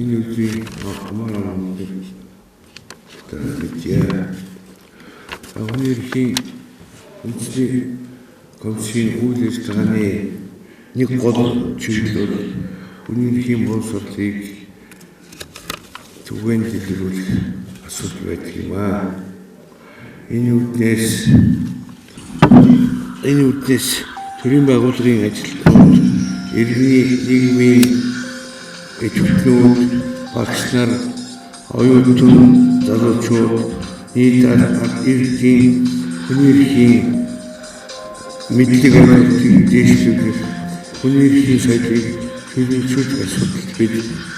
энэ үеийн амар мэдээ. Оны эрхийн үндэсний комиссийн үйл ажиллагааны нэг гол чиглэл бол хүний эрхийн боловсролыг түгээн дэлгэрүүлэх асуудал байдаг юм аа. Энэ үднээс төрийн байгууллагын ажилтнууд, иргэний нийгмийн эцэгнүүд, багш нар, оюутан залуучууд, нийт иргэдийн хүний эрхийн мэдлэг авалтыг дэвшүүлэх, хүний эрхийн соёлыг чөлөөлөх асуудалд бид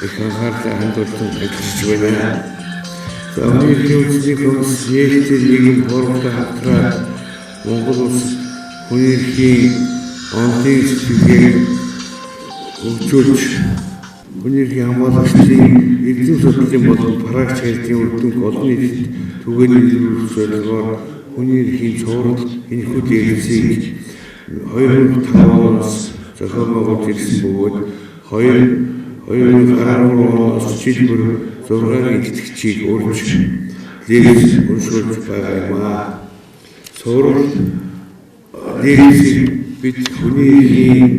их анхаарлаа хандуулан ажиллаж байна. Хүний эрхийн үндэсний комисс нээлттэй нийгэм хоорондоо хамтраад Монгол улс хүний эрхийн онлын сэтгэлгээг хөгжүүлж, хүний эрхийн хамгаалагчдын эрдэм судлалын болон практик хэлтийн үр дүнг олон нийтэд түгээний илрүүлэх зорилгоор хүний эрхийн цуврал энэхүү дээрсийг 2005 оноос зохион байгуулж ирсэн бөгөөд 2013 оноос жил бүр 6 идэвхжийг өрж лекц уншуулж байгаа юм аа. Цуврал лекцийг бид хүний эрхийн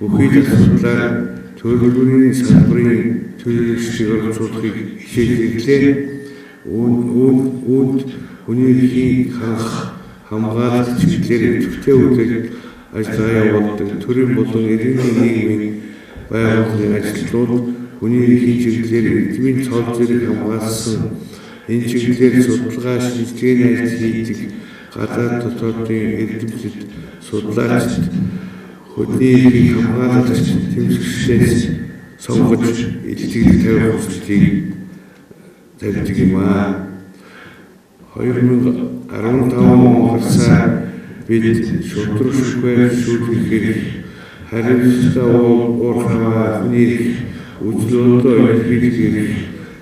бүхий асуудлаар төрөлхтний салбарын төлөөлөгчдийг оролцуулахыг хичээж ирлээ. Үүнд хүний эрхийн хамгаалалт чиглэлээр идэвхтэй үйл ажиллагаа явуулдаг төрийн болон иргэний нийгмийн байгууллагын ажилтнууд хүний эрхийн чиглэлээр эрдмийн цол зэрэг хамгаалсан энэ чиглэлээр судалгаа шинжилгээний ажил хийдэг гадаад дотоодын эрдэмтэд, судлаачид, хүний эрхийн хамгаалагч тэмцэгчдээс сонгож илтгэл тавих хүслийг тавьдаг юм аа. 2015 он гарсаар бид шудраг шүхвэр шүүлэхээр хариуцлага уурхаваа хүний эрх үзлөөлөлтөд илэрхийлэх,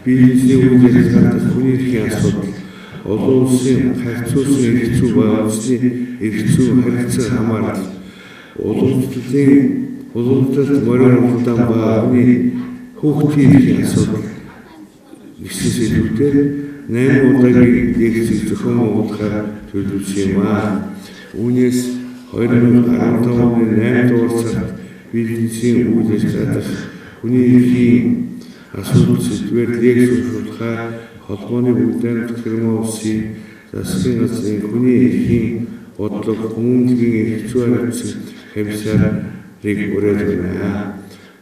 бизнесийн үйл ажиллагаанд хүний эрхийн асуудал, олон улсын харьцуулсан эрх зүй ба үндэсний эрх зүй харилцааг хамаарал, уламжлалт морин уралдаан ба хүний хүүхдийн эрхийн асуудал гэсэн сэдвүүдээр 8 удаагийн лекцийг зохион байгуулахаар төлөвлөсөн юм аа. Үүнээс 2015 оны 8 дугаар сард бизнесийн үйл ажиллагаанд хүний эрхийн асуудал сэдвээр лекц уншуулахаар холбооны бүтээн төхөрмөө улсын засгийн газрын хүний эрхийн бодлого хүмүүнлэгийн эрх зүй харилцан комиссарыг ураад байна.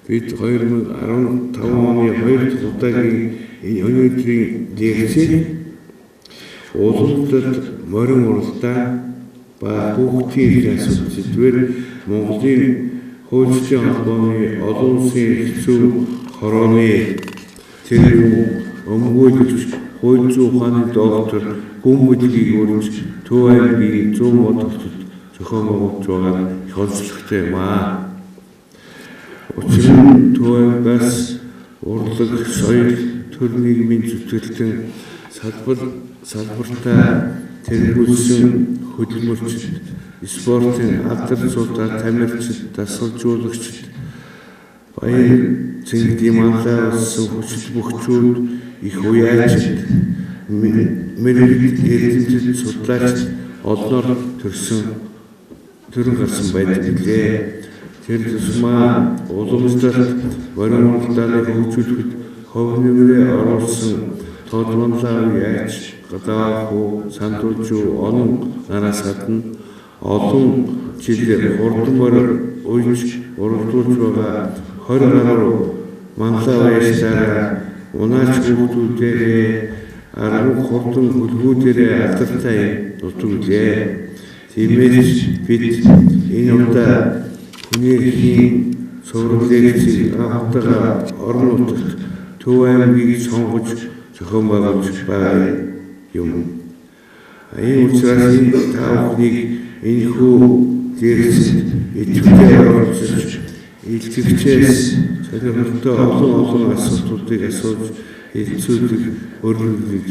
Бид 2015 оны 2 дахь удаагийн энэ өнөөдрийн лекцийг уламжлалт, морин уралдаан ба хүүхдийн эрхийн асуудал сэдвээр Монголын хуульчдын холбооны олон улсын эрх зүй хорооны тэргүүн өмгөөлөгч, хууль зүйн ухааны доктор гүн мэдлэгийг өргөж Төв аймгийн 100 мод хотод зохион байгуулж байгаа их онцлогтой юм аа. Учир нь Төв аймгаас урлаг, соёл, төр нийгмийн зүтгэлтэн салбартаа тэргүүлсэн хөдөлмөрчд, спортын алдар цуудаа тамирчид, дасгалжуулагчид, баяр цэнгэлийн манлай болсон хүчил бөхчүүд, их уяачид, мэрэгд эрдэмтэд, судлаачид олноор төрөн гарсан байдаг гэлээ. Тэр тусмаа уламжлалт, морин уралдааны хөгжүүлэхэд хувь нэмрээ оруулсан толгонлаа уяач, гадаахуу, сандуужуу, онон нараас гадна олон жилээр хурдан морин уйж уралдуулж байгаа 20 гаруй манлай уяачдаараа унаач хүүхдүүдээрээ арган хурдан хөлгүүдээрээ алдартай дутуулжээ. Тиймээс бид энэ удаа хүний эрхийн цуврал лекцийг анхудаага орон нутагт Төв аймгийг сонгож зохион байгуулж байгаа юм. Энэ учраас та бүхнийг энэхүү лекцэд идэвхтэй оролцож, илтгэгчээс сонирхолтой олон асуултуудыг асууж хэлцүүлэх өөрчлөлтийг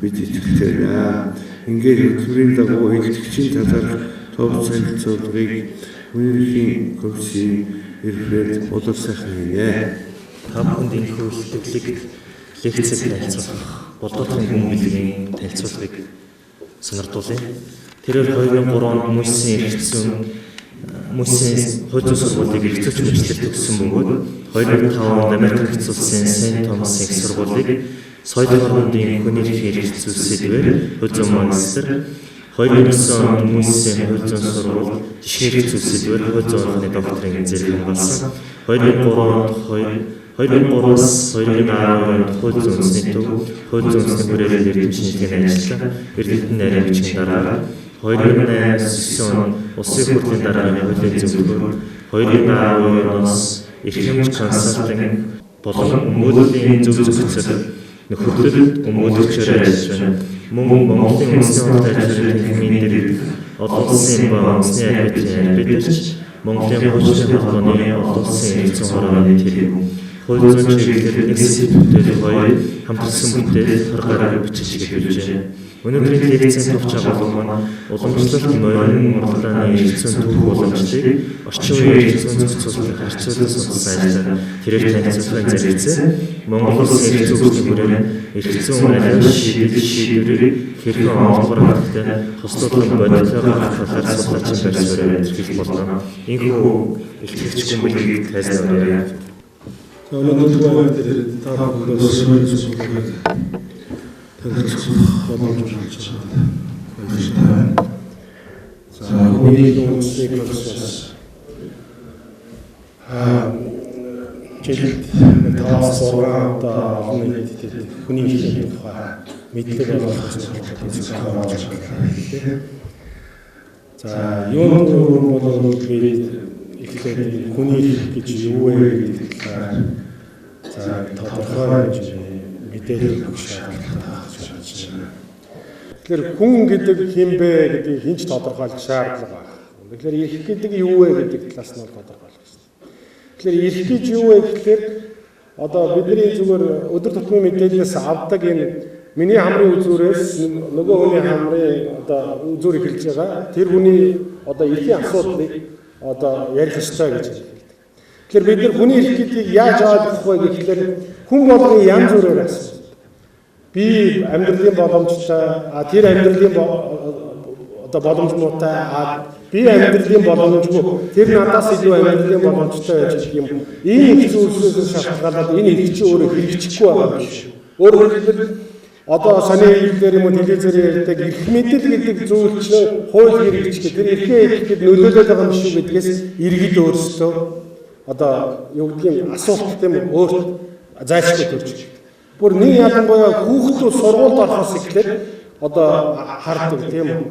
бид идэвхтэй байна. Ингээд хөтөлбөрийн дагуу илтгэгчийн талаарх товч саналцуулгыг хүний эрхийн комиссийн эрхлээд боловсрох хийнэ. та бүхэнд энэхүү ихэвчлэг лекцийг танилцуулах бодлогын гүн билгийн танилцуулгыг сонирдуулъя. Тэрээр 2003 онд Мөсийн хууль зүйн сургуулийг эрхцүүлж мэдлэг төгссөн бөгөөд 2005 онд Америк нэгдсэн улсын Сент Томас их сургуулийг соёл хорвоодын хүний эрхийг эрхцүүлсээр хууль зүйн магистр 2009 онд Мөсийн хууль зүйн сургууль жишгээр эрхцүүлсээр хууль зүйн ухааны докторийн зэрэг хамгаалсан. 2003-аас 2012 онд хууль зүйн үндэсний төв, хууль зүйн үндэсний хүрээлэн эрдэмтний ажиллаа, эрдэмтэн нарийн бичгийн дарга 2008-9 он улсын хурлын дараагийн хуулийн зөвлөгөөр 2012 оноос эрхэмж консалтинг болон өмгөөллийн зөв зөвцөл нөхөрлөлд өмгөөлөгчөөр ажиллаж байна. Мөн Монголын үндэсний хууль ажлын тэнхимийн дэргэд олон улсын ба үндэсний арбитрийн арбитрч Монголын хуульчны холбооны олон улсын эрх зүйн хорооны тэрэг хууль зүйн чиглэлээр нэг сэдвүүдэд хоёр хамтарсан бүтээл 20 гаруй бичиж хэвлэжээ. Өнөөдрийн лекцийн товч агуулга маань уламжлалт морин урлагийн эрх зүйн түүх уламжлалыг орчин үеийн эрх зүйн зохицуулалтыг харьцуулан судалсан ажиллаа тэрээр танилцуулгын зэрэгцээ Монгол улсын эрх зүйн хүрээнд эрх зүйн аливаа шийдвэрийг хэрхэн олбор хаттай туслуулан бодлого гаргах талаар судлаачин барь суурьаар илэрхийлэх болно. Энэхүү илтгэгч хүмүүнийг тайлбарлая. За өнөөдөр дээр та бүхэнд суурь судалгааг танилцуулах боломж олгож байна. За хүний үндэсний процесс жилд 5-6 удаа олон нийтэд хүний эрхийн тухай мэдлэг олгох зүйлс байна. За юунд бол би эхлээд хүний эрх гэж юу вэ гэдэг талаар за тодорхой хэмжээний мэдээлэл өгөх шаардлагатай байна. Тэгэхээр хүн гэдэг хин бэ гэдгийг хинч тодорхойлох шаардлага байна. Тэгэхээр эрх гэдэг юу вэ гэдэг талаас нь тодорхойлох хэрэгтэй. Тэгэхээр эрх гэж юу вэ гэхээр одоо бидний зүгээр өдөр тутмын мэдээлэлээс авдаг энэ миний хамрын үзүүрээс нөгөө хүний хамрын одоо үзүүр эхэлж байгаа. Тэр хүний одоо эрхийн асуудлыг одоо ярих ёстой гэж хэлдэг. Тэгэхээр бид нар хүний эрх гэдгийг яаж ойлгох вэ гэхээр хүн болгон янз бүрээр асууж би амьдралын боломжтой тэр амьдралын одоо боломжтой би амьдралын боломжгүй тэр надаас илүү амьдралын боломжтой байж юм энэ их зүйлсээс шалтгаалаад энэ их чи өөрөө хэрэгжихгүй байгаа юм шиг. Өөрөөр хэлбэл одоо сони хэлээр юм уу телевизээр ярьдаг эрх мэдэл гэдэг зүйл чинь хууль хэрэгжих тэр эрхээ хэлэхэд нөлөөлөд байгаа юм шүү гэдгээс иргэд өөрсдөө одоо юу гэдгийг асуулт тийм өөрт зайлшгүй төрж. Бүр нэг ялангуяа хүүхдүүд сургуульд орохоос эхлээд одоо хардаг тийм үү.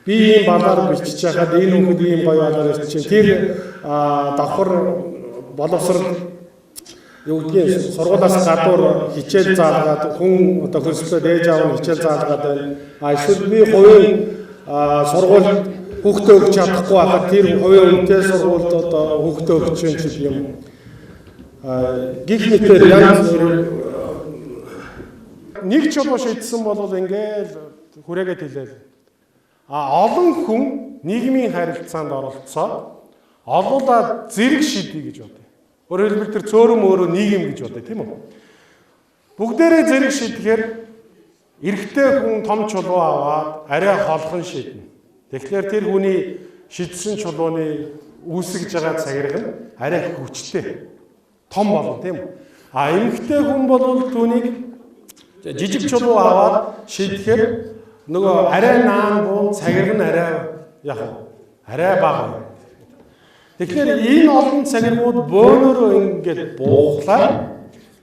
Би ийм балаар бичиж байхад энэ хүүхэд ийм гоё балаар ирчих чинь тэр давхар боловсрол юу гэдгийг сургуулиас гадуур хичээл заалгаад хүн одоо хөрслөө ээж аав нь хичээл заалгаад байна. Эсвэл би хувийн сургуульд хүүхдээ өгч чадахгүй байхад тэр хувийн үнэтэй сургуульд одоо хүүхдээ өгч юм. Гих мэтэр янз бүрээр нэг чулуу шийдсэн бол ингээл хүрээгээд хэлээл. Олон хүн нийгмийн харилцаанд оролцоод олуулаад зэрэг шийдье гэж бодъё. Өөрөөр хэлбэл тэр цөөрөм өөрөө нийгэм гэж бодъё тийм үү? Бүгдээрээ зэрэг шийдэхээр эрэгтэй хүн том чулуу аваад арай холхон шийднэ. Тэгэхээр тэр хүний шийдсэн чулууны үүсгэж байгаа цагираг нь арай хүчтэй том болно тийм үү? Эмэгтэй хүн бол түүнийг жижиг чулуу аваад шийдэхээр нөгөө арай наан буу цагираг нь арай бага. Тэгэхээр энэ олон цагиргууд бөөнөрөө ингээд буухлаа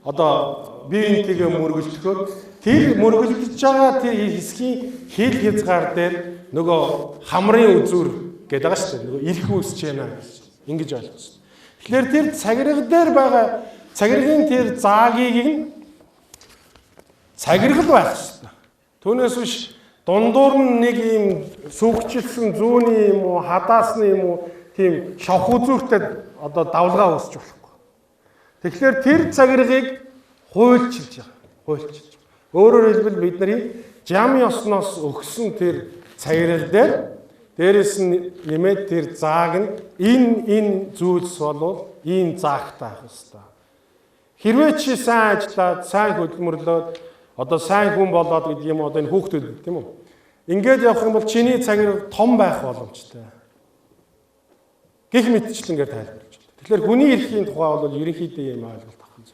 одоо биеийнхээ мөргөлдөхөд тэр мөргөлдөж байгаа тэр хэсгийн хил хязгаар дээр нөгөө хамрын үзүүр гэдэг байгаа шүү дээ. Нөгөө ирэх үүсэж байна гэж ингэж ойлгох шүү. Тэгэхээр тэр цагираг дээр байгаа цагиргийн тэр заагийг нь цагиргал байх шүү. Түүнээс биш дундуур нь нэг юм сүгчилсэн зүүнний юм уу хадаасны юм уу тийм шавх үзүүртэй одоо давлгаа үүсч болохгүй. Тэгэхээр тэр цагиргыг хуульчилж байгаа. Хуульчилж. Өөрөөр хэлбэл бидний жам ёсноос өгсөн тэр цагиргал дээр дээрэс нь нэмээд тэр зааг нь энэ зүйлс болвол ийм заагтай байх ёстой. Хэрвээ чи сайн ажиллаад, сайн хөдөлмөрлөөд одоо сайн хүн болоод гэдэг юм одоо энэ хүүхдүүд тийм үү? Ингээд явах юм бол чиний цагир том байх боломжтой. Гэх мэтчлэнгээр тайлбарлаж байна. Тэгэхээр хүний эрхийн тухай бол ерөнхийдөө юм ойлголт авах юм.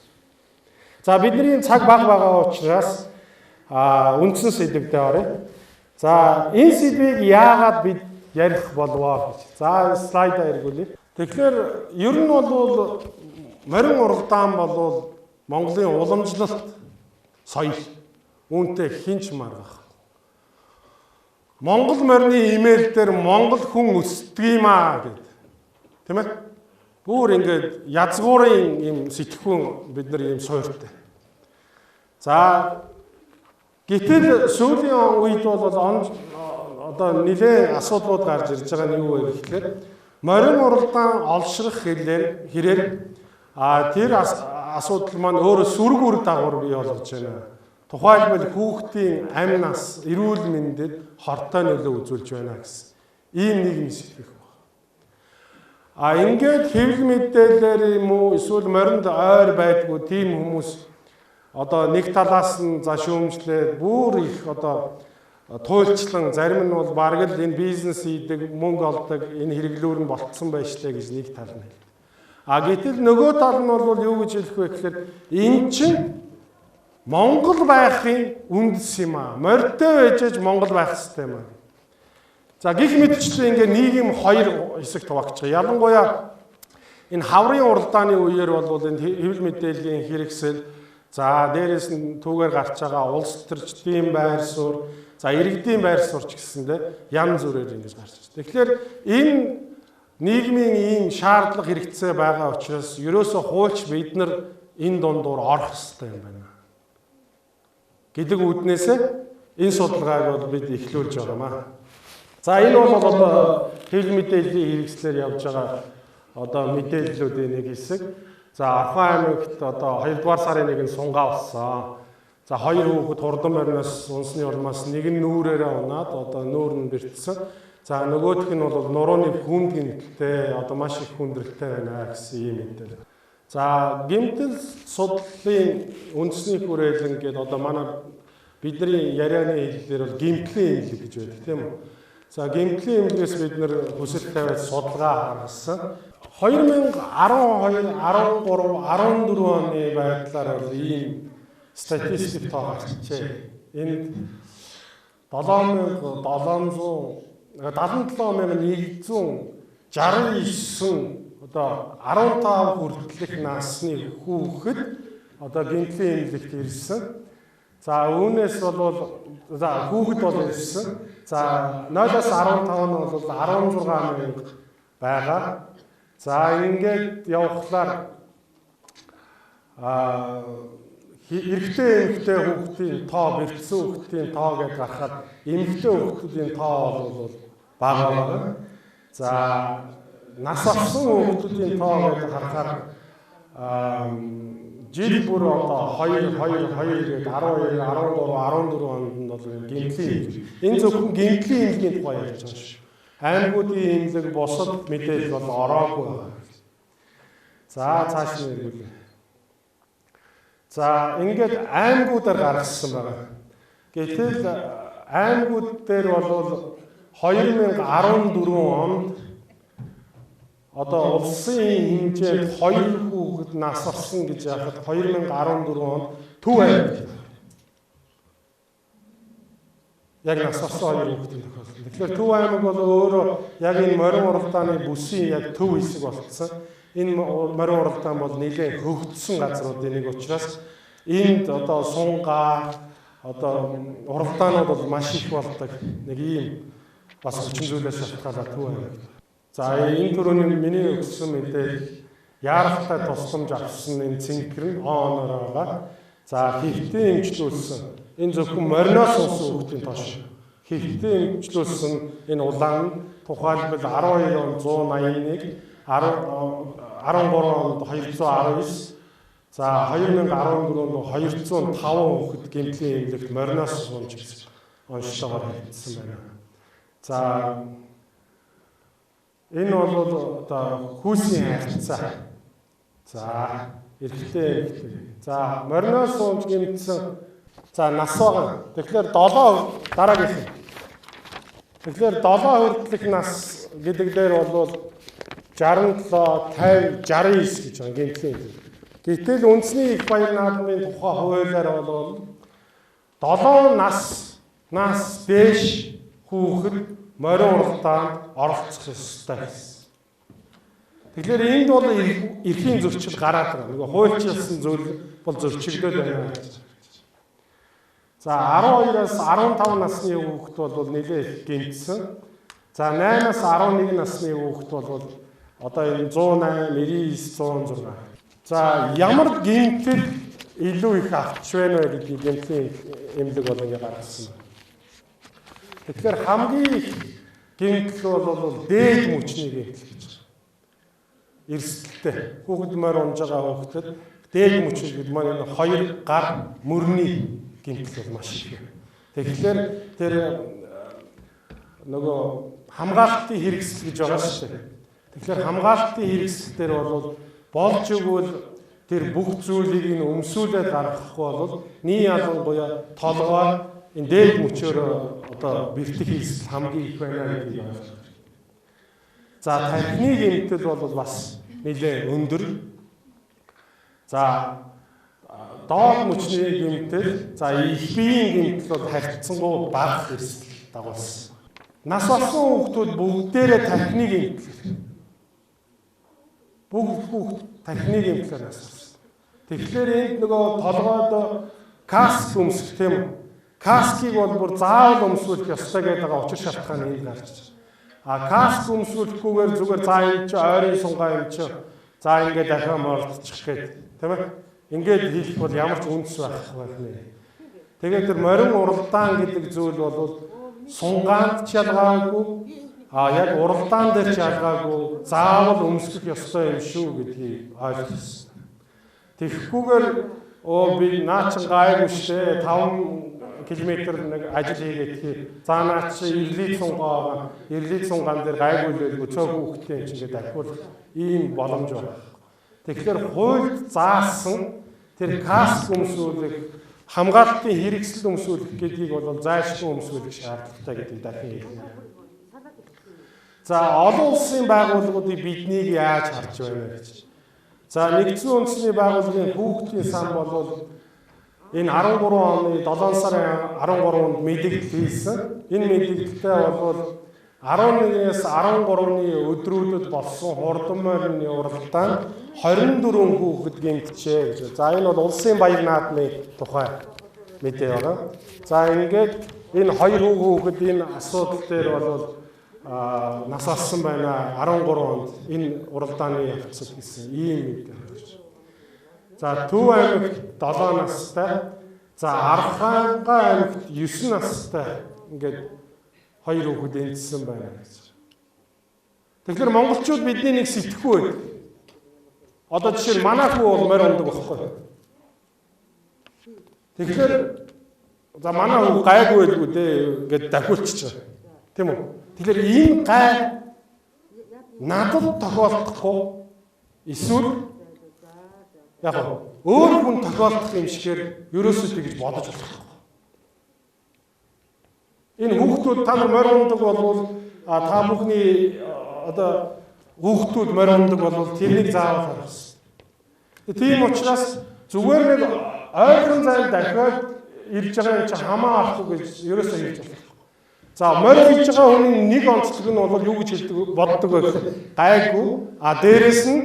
За бидний цаг бага байгаа учраас үндсэн сэдвээр оръё. За энэ сэдвийг яагаад бид ярих болов гэж. За слайдаа эргүүлье. Тэгэхээр ер нь бол морин уралдаан бол Монголын уламжлалт соёл үүнтэй хинч маргах. Монгол морины имэйл дээр Монгол хүн өсдөг юм аа гэдэг. Тийм ээ? Бүр ингээд язгуурын юм сэтгхүүн бид нар юм суйртай. За гэтэл сүүлийн үед бол одоо нэлээд асуудлууд гарч ирж байгаа нь юу вэ гэхээр морин уралдаан олшрах хэрээр тэр асуудал маань өөрөө сүрэг үр дагавар бий болгож байна. Тухайлбал хүүхдийн амь нас, эрүүл мэндэд хортой нөлөө үзүүлж байна гэсэн ийм нийгэм сэтгэх байна. Ингээд хэвлэл мэдээлэлээр юм уу эсвэл моринд ойр байдгүй тийм хүмүүс одоо нэг талаас нь шүүмжлээд бүр их одоо туйлчлан зарим нь бол бараг л энэ бизнес хийдэг, мөнгө олдог, энэ хэрэглүүр нь болцсон байшлаа гэж нэг тал нь. Гэтэл нөгөө тал нь бол юу гэж хэлэх вэ гэхээр энэ чинь Монгол байхын үндэс юм аа. Морьтой байж Монгол байх хэрэгтэй юм аа. За гих мэтчлээ ингээд нийгэм хоёр хэсэгт хуваагдаж байгаа. Ялангуяа энэ хаврын уралдааны үеэр бол энэ хэвлэл мэдээллийн хэрэгсэл за дээрээс нь түүгээр гарч байгаа улс төрчдийн байр суурь, за иргэдийн байр суурь ч гэсэндээ янз бүрээр ингэж гарч ирж. Тэгэхээр энэ нийгмийн ийм шаардлага хэрэгцээ байгаа учраас ерөөсөө хуульч бид нар энэ дундуур орох хэрэгтэй юм байна гэдэг үднээсээ энэ судалгааг бол бид эхлүүлж байгаа маа. За энэ бол одоо хэвлэл мэдээллийн хэрэгслээр явж байгаа одоо мэдээллүүдийн нэг хэсэг. За Орхон аймагт одоо 2-р сарын 1-нд сунгаа болсон. За 2 хүүхэд хурдан мориноос унсны улмаас нэг нь нүүрээрээ унаад одоо нүүр нь бэртсэн. За нөгөөх нь бол нурууны хүнд гэмтэлтэй одоо маш их хүндрэлтэй байна гэсэн ийм мэдээлэл. За гэмтэл судлалын үндэсний хүрээлэн гэдэг одоо манай бидний ярианы хэллээр бол гэмтлийн имлэг гэж байдаг тийм үү. За гэмтлийн имлэгээс бид нэр хүсэл тавиад судалгаа харсан. 2012, 13, 14 оны байдлаар бол ийм статистик тоо гарчээ. Энд 77,169 одоо 15 хүртэлх насны хүүхэд одоо гэмтлийн имлэгт ирсэн. За үүнээс бол за хүүхэд бол ирсэн. За 0-15 нь бол 16,000 байгаа. За ингээд явхлаар эрэгтэй эмэгтэй хүүхдийн тоо, бэртсэн хүүхдийн тоо гэдээ гарахад эмэгтэй хүүхдүүдийн тоо бол бага байна. За нас авсан хүүхдүүдийн тоо гэдээ харахаар жил бүр одоо 2 гээд 12, 13, 14 онд нь бол гэмтлийн энэ зөвхөн гэмтлийн имлэгийн тухай ярьж байгаа шүү. Аймагуудын имлэг бусад мэдээлэл бол ороогүй байна. За цааш нь ирвэл. За ингээд аймагуудаар гаргасан байгаа. Гэтэл аймагуд дээр бол 2014 онд одоо улсын хэмжээнд 2 хүүхэд нас авсан гэж яхад 2014 онд Төв аймаг. Яг нас авсан 2 хүүхдийн тохиолдол. Тэгэхээр Төв аймаг бол өөрөө яг энэ морин уралдааны бүсийн яг төв хэсэг болцсон. Энэ морин уралдаан бол нэлээд хөгжсөн газруудын нэг учраас энд одоо сунгаа одоо уралдаанууд бол маш их болдог. Нэг ийм бас хүчин зүйлээс шалтгаалаад Төв аймаг. За энэ төрөний миний өгсөн мэдээлэл яарахтай тусламж авсан энэ цэнхэр нь оноор байгаа. За хэвтэн эмчлүүлсэн энэ зөвхөн мориноос унсан хүүхдийн тоош. Хэвтэн эмчлүүлсэн энэ улаан тухайлбал 12 он 181, 13 онд 219, за 2014 онд 205 хүүхэд гэмтлийн эмнэлэгт мориноос сунж гэсэн онцлогоор хийсэн байна. За энэ бол одоо хүүсийн харьцаа. За эрэгтэй. За мориноос сууж гэмтсэн. За нас байгаа. Тэгэхээр 7 дараагийнх. Тэгэхээр 7 хүртэлх нас гэдэг дээр бол 67, 50, 69 гэж байгаа гэмтлийн. Гэтэл үндэсний их баяр наадмын тухай хуулиар бол 7 нас дээш хүүхэд морин уралдаанд оролцох ёстой гэсэн. Тэгэхээр энд бол эрхийн зөрчил гараад байгаа. Нөгөө хуульчилсан зүйл бол зөрчигдөөд байна. За 12-аас 15 насны хүүхэд бол нэлээд их гэмтсэн. За 8-аас 11 насны хүүхэд бол одоо энэ 108, 99, 106. За ямар гэмтэл илүү их авч байна вэ гэдгийг гэмтлийн эмнэлэг бол ингэ гаргасан байна. Тэгэхээр хамгийн их гэмтэл бол дээд мөчний гэмтэл гэж байна. Эрсдэлтэй хүүхэд морь унж байгаа хүүхдэд дээд мөч гэдэг маань энэ хоёр гар мөрний гэмтэл бол маш их. Тэгэхээр тэр нөгөө хамгаалтын хэрэгсэл гэж байгаа шүү дээ. Тэгэхээр хамгаалтын хэрэгсэл дээр бол болж игэл тэр бүх зүйлийг нь өмсүүлээд гаргахгүй бол нийт ялангуяа толгой энэ дээд мөчөөр одоо бэртэх хэрэгсэл хамгийн их байна гэдгийг ойлгох. За тархины гэмтэл бол бас нэлээд өндөр. За доод мөчний гэмтэл, за их биеийн гэмтэл бол харьцангуй бага эрсдэл дагуулсан. Нас болсон хүүхдүүд бүгдээрээ тархины гэмтэл. Бүгд тархины гэмтлээр нас болсон. Тэгэхээр энд нөгөө толгойд каск өмсөх тийм үү? Каскийг бол бүр заавал өмсүүлэх ёстой гэдэг учир шалтгаан энд гарч. Каск өмсүүлэхгүйгээр зүгээр за энэ чи ойрын сунгаа юм чи за ингээд дахиад мордчих гээд тийм ээ? Ингээд хийх бол ямар ч үндэс байхгүй нэ. Тэгээд тэр морин уралдаан гэдэг зүйл бол сунгаанд ч ялгаагүй яг уралдаан дээр ч ялгаагүй заавал өмсөх ёстой юм шүү гэдгийг ойлгосон. Тэгэхгүйгээр би наачин гайгүй штэ 5 км нэг ажил хийгээд за наач ирлий сунгаа ирлий сунган дээр гайгүй л өцөө хүүхдээ ч ингээд дахиул ийм боломж байна. Тэгэхээр хуульд заасан тэр каск өмсүүлэх хамгаалтын хэрэгсэл өмсүүлэх гэдгийг бол зайлшгүй өмсүүлэх шаардлагатай гэдэг дахин хэлнэ. За олон улсын байгууллагуудыг биднийг яаж харж байна гэж. За нэгдсэн үндэсний байгууллагын хүүхдийн сан бол энэ 13 оны 7 сарын 13-нд мэдээлэл хийсэн. Энэ мэдээлэлтэй бол 11-ээс 13-ны өдрүүдэд болсон хурдан морины уралдаанд 24 хүүхэд гэмтжээ гэж. За энэ бол улсын баяр наадмын тухай мэдээ байгаа. За ингээд энэ хоёр хүүхэд энэ асуудал дээр бол нас алсан байна 13 онд энэ уралдааны явцад гэсэн ийм мэдээ байна. За Төв аймагт 7 настай, за Архангай аймагт 9 настай ингээд хоёр хүүхэд эндсэн байна гэж. Тэгэхээр монголчууд бидний нэг сэтгэхгүй байд. Одоо жишээ нь манай хүү бол морь ундаг байхгүй. Тэгэхээр за манай хүү гайгүй байлгүй дээ гэд дахиулчих чаа. Тийм үү? Тэгэхээр ийм гай надад тохиолдохгүй эсвэл яг өөр хүн тохиолдох юм шигээр ерөөсөө тэгж бодож болохгүй. Энэ хүүхдүүд та нар морь ундаг бол та бүхний одоо хүүхдүүд морь ундаг бол тэрнийг заавал харах ёстой. Тийм учраас зүгээр нэг ойрхон зайд дахиад ирж байгаа юм чи хамаа авахгүй гэж ерөөсөө хэлж байна. За морь хийж байгаа хүний нэг онцлог нь бол юу гэж хэлдэг боддог байх гайгүй. Дээрэс нь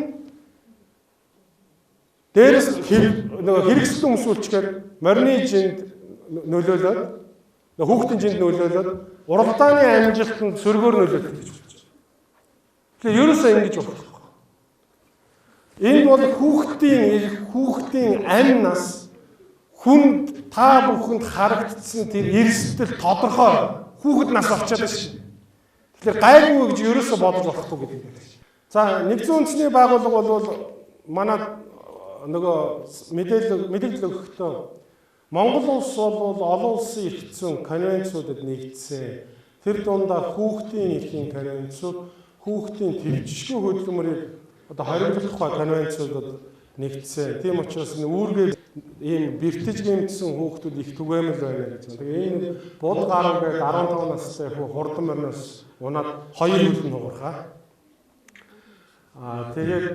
хэрэгсэл өмсүүлчихээр морины жинд нөлөөлөд хүүхдийн жинд нөлөөлөд уралдааны амжилтанд сөргөөр нөлөөлдөг гэж болж байна. Тэгэхээр ерөөсөө ингэж болохгүй. Энэ бол хүүхдийн амь нас хүнд та бүхэнд харагдсан тэр эрсдэл тодорхой хүүхэд нас болчиход байна шүү. Тэгэхээр гайгүй гэж ерөөсөө бодож болохгүй гэдэг юм. За нэгдсэн үндэсний байгууллага бол манай нөгөө мэдээлэл өгөхдөө Монгол улс бол олон улсын эрхцэн конвенцуудад нэгдсэн. Тэр дундаа хүүхдийн эрхийн конвенцууд, хүүхдийн төвчшгүй хөдөлмөрийг одоо хориглох конвенцуудад нэгдсэн. Тийм учраас үүргээ ийм бэртэж гэмтсэн хүүхдүүд их түгээмэл байна гэж. Тэгээ энэ бод гарангээ 15 настай хурдан морноос унаад 2 үлэн хугархаа. Тэгээд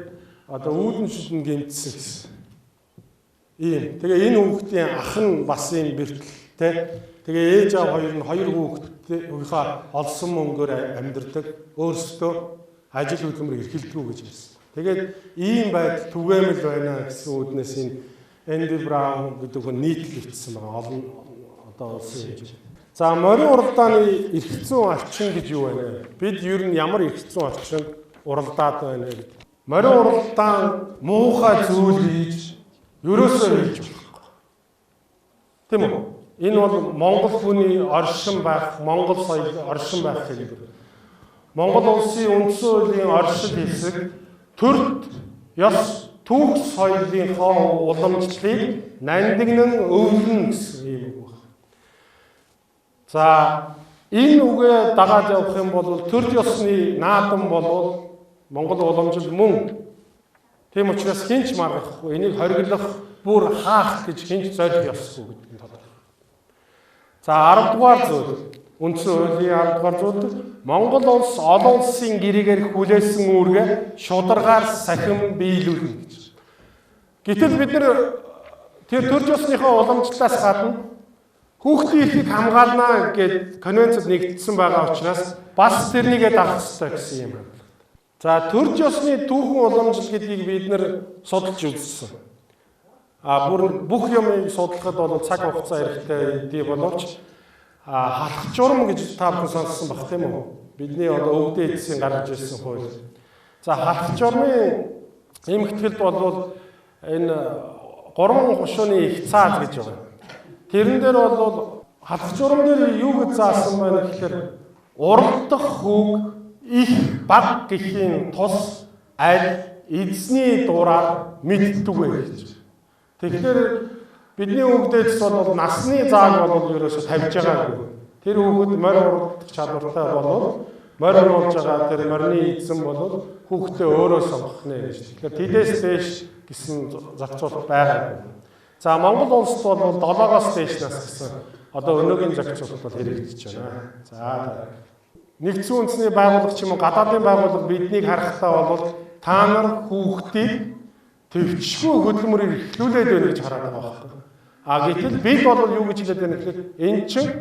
одоо үүдэн шүдэн гэмтсэн гэсэн. Ийм. Тэгээ энэ хүүхдийн ах нь бас ийм бэртэлтэй. Тэгээ ээж аав хоёр нь 2 хүүхдийнхээ олсон мөнгөөр амьдардаг. Өөрсдөө ажил хөдөлмөр эрхэлдэг гэж хэлсэн. Тэгээд ийм байдал түгээмэл байна гэсэн үүднээс энэ Энди Браун гэдэг хүн нийтлэгдсэн байгаа. Олон одоо улсын хэмжээ. За морин уралдааны эрх зүйн орчин гэж юу вэ? Бид ер нь ямар эрх зүйн орчинд уралдаад байна гэдэг. Морин уралдаан муухай зүйл хийж ерөөсөө хийж болохгүй. Тийм үү? Энэ бол Монгол хүний оршин байх, Монгол соёл оршин байх хэлбэр. Монгол улсын үндсэн хуулийн оршил хэсэг төрд ёс түүх соёлынхоо уламжлалыг нандинан өвлөн гэсэн юм байна. За энэ үгээ дагаад явах юм бол төрд ёсны наадам бол Монгол уламжлал мөн. Тийм учраас хинч маргахгүй, энийг хориглох, бүр хаах гэж хинч зориг ёсгүй гэдэг нь тодорхой. За 10 дугаар зүйл. Үндсэн хуулийн 10 дугаар зүйл Монгол улс олон улсын гэрээгээр хүлээсэн үүргээ шударгаар сахин биелүүлнэ гэж. Гэтэл бид нэр тэр төрж ёсныхоо уламжлалаас гадна хүүхдийн эрхийг хамгаална гэж конвенцэд нэгдсэн байгаа учраас бас тэрнийгээ дагах ёстой гэсэн юм байна. За төрж ёсны түүхэн уламжлал гэдгийг бид нэр судалж үзсэн. Бүр бүх юмыг судлахад бол цаг хугацаа хэрэгтэй дээ боловч халах журам гэж та бүхэн сонссон баг тийм үү? Бидний одоо өвдөө эдсийн гаргаж ирсэн хууль. За халах журмын эмгэтгэлд бол энэ 3 хушууны их цааз гэж байна. Тэрэн дээр бол халах журам дээр юу гэж заасан байна гэхээр уралдах хүүг их баг гэхийн тус аль эзний дураар мэддэг вэ гэж. Тэгэхээр бидний хүүхдээс бол насны зааг бол ерөөсө тавьж байгаагүй. Тэр хүүхэд морь уралдах чадвартай бол морь уруулж байгаа тэр морины эзэн бол хүүхдээ өөрөө сонгох нэ гэж. Тэгэхээр тэдээс дээш гэсэн зохицуулалт байгаа. За Монгол улсд бол 7-оос дээш нас гэсэн одоо өнөөгийн зохицуулалт бол хэрэгжиж байна. За нэгдсэн үндэсний байгууллага ч юм уу гадаадын байгууллага биднийг харахтаа бол та нар хүүхдийг төвчгүй хөдөлмөрөөр эхлүүлээд байна гэж хараад байгаа байхгүй. Гэтэл бид бол юу гэж хэлээд байна гэхээр эн чинь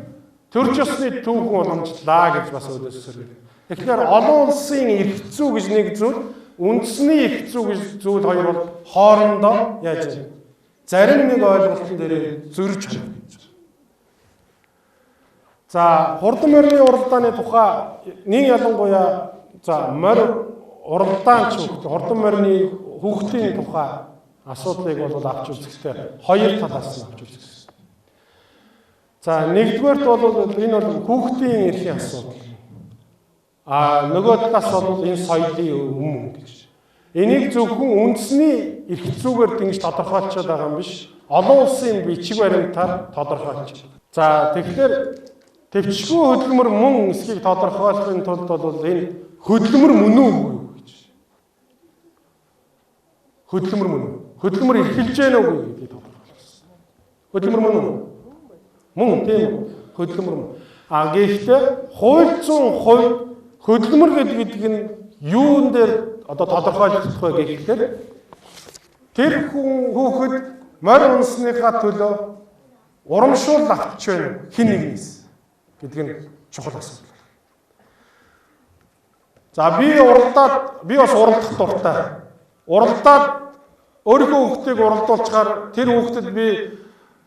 төрж ёсны түүхэн уламжлалаа гэж бас өөдөөсөө. Тэгэхээр олон улсын эрх зүй гэж нэг зүйл, үндэсний эрх зүй гэж зүйл хоёр бол хоорондоо яаж вэ? Зарим нэг ойлголтын дээр зөрж харагдаж байна. За хурдан морины уралдааны тухай нэг ялангуяа за морь уралдаанч хурдан морины хүүхдийн тухай асуудлыг бол авч үзэхдээ хоёр талаас нь авч үзсэн. За нэгдүгээрт бол энэ бол хүүхдийн эрхийн асуудал. Нөгөө талаас бол энэ соёлын өмнө гэж. Энийг зөвхөн үндэсний эрх зүйгээр тэгж тодорхойлчиход байгаа юм биш. Олон улсын бичиг баримтаар тодорхойлж. За тэгэхээр төвчгүй хөдөлмөр мөн эсхийг тодорхойлохын тулд бол энэ хөдөлмөр мөн үү гэж. Хөдөлмөр мөн. Хөдөлмөр эрхэлж гэнэ үү гэдгийг тодорхойлсон. Хөдөлмөр мөн үү? Мөн тийм хөдөлмөр мөн. Гэхдээ хууль зүйн хувь хөдөлмөр гэдэг нь юун дээр одоо тодорхойлогдох вэ гэхээр тэр хүүхэд морь унсныхаа төлөө урамшуул авч байна хэн нэгнээс гэдэг нь чухал асуудал. За би бас уралдах дуртай. Уралдаад өөрийнхөө хүүхдийг уралдуулчихаар тэр хүүхдэд би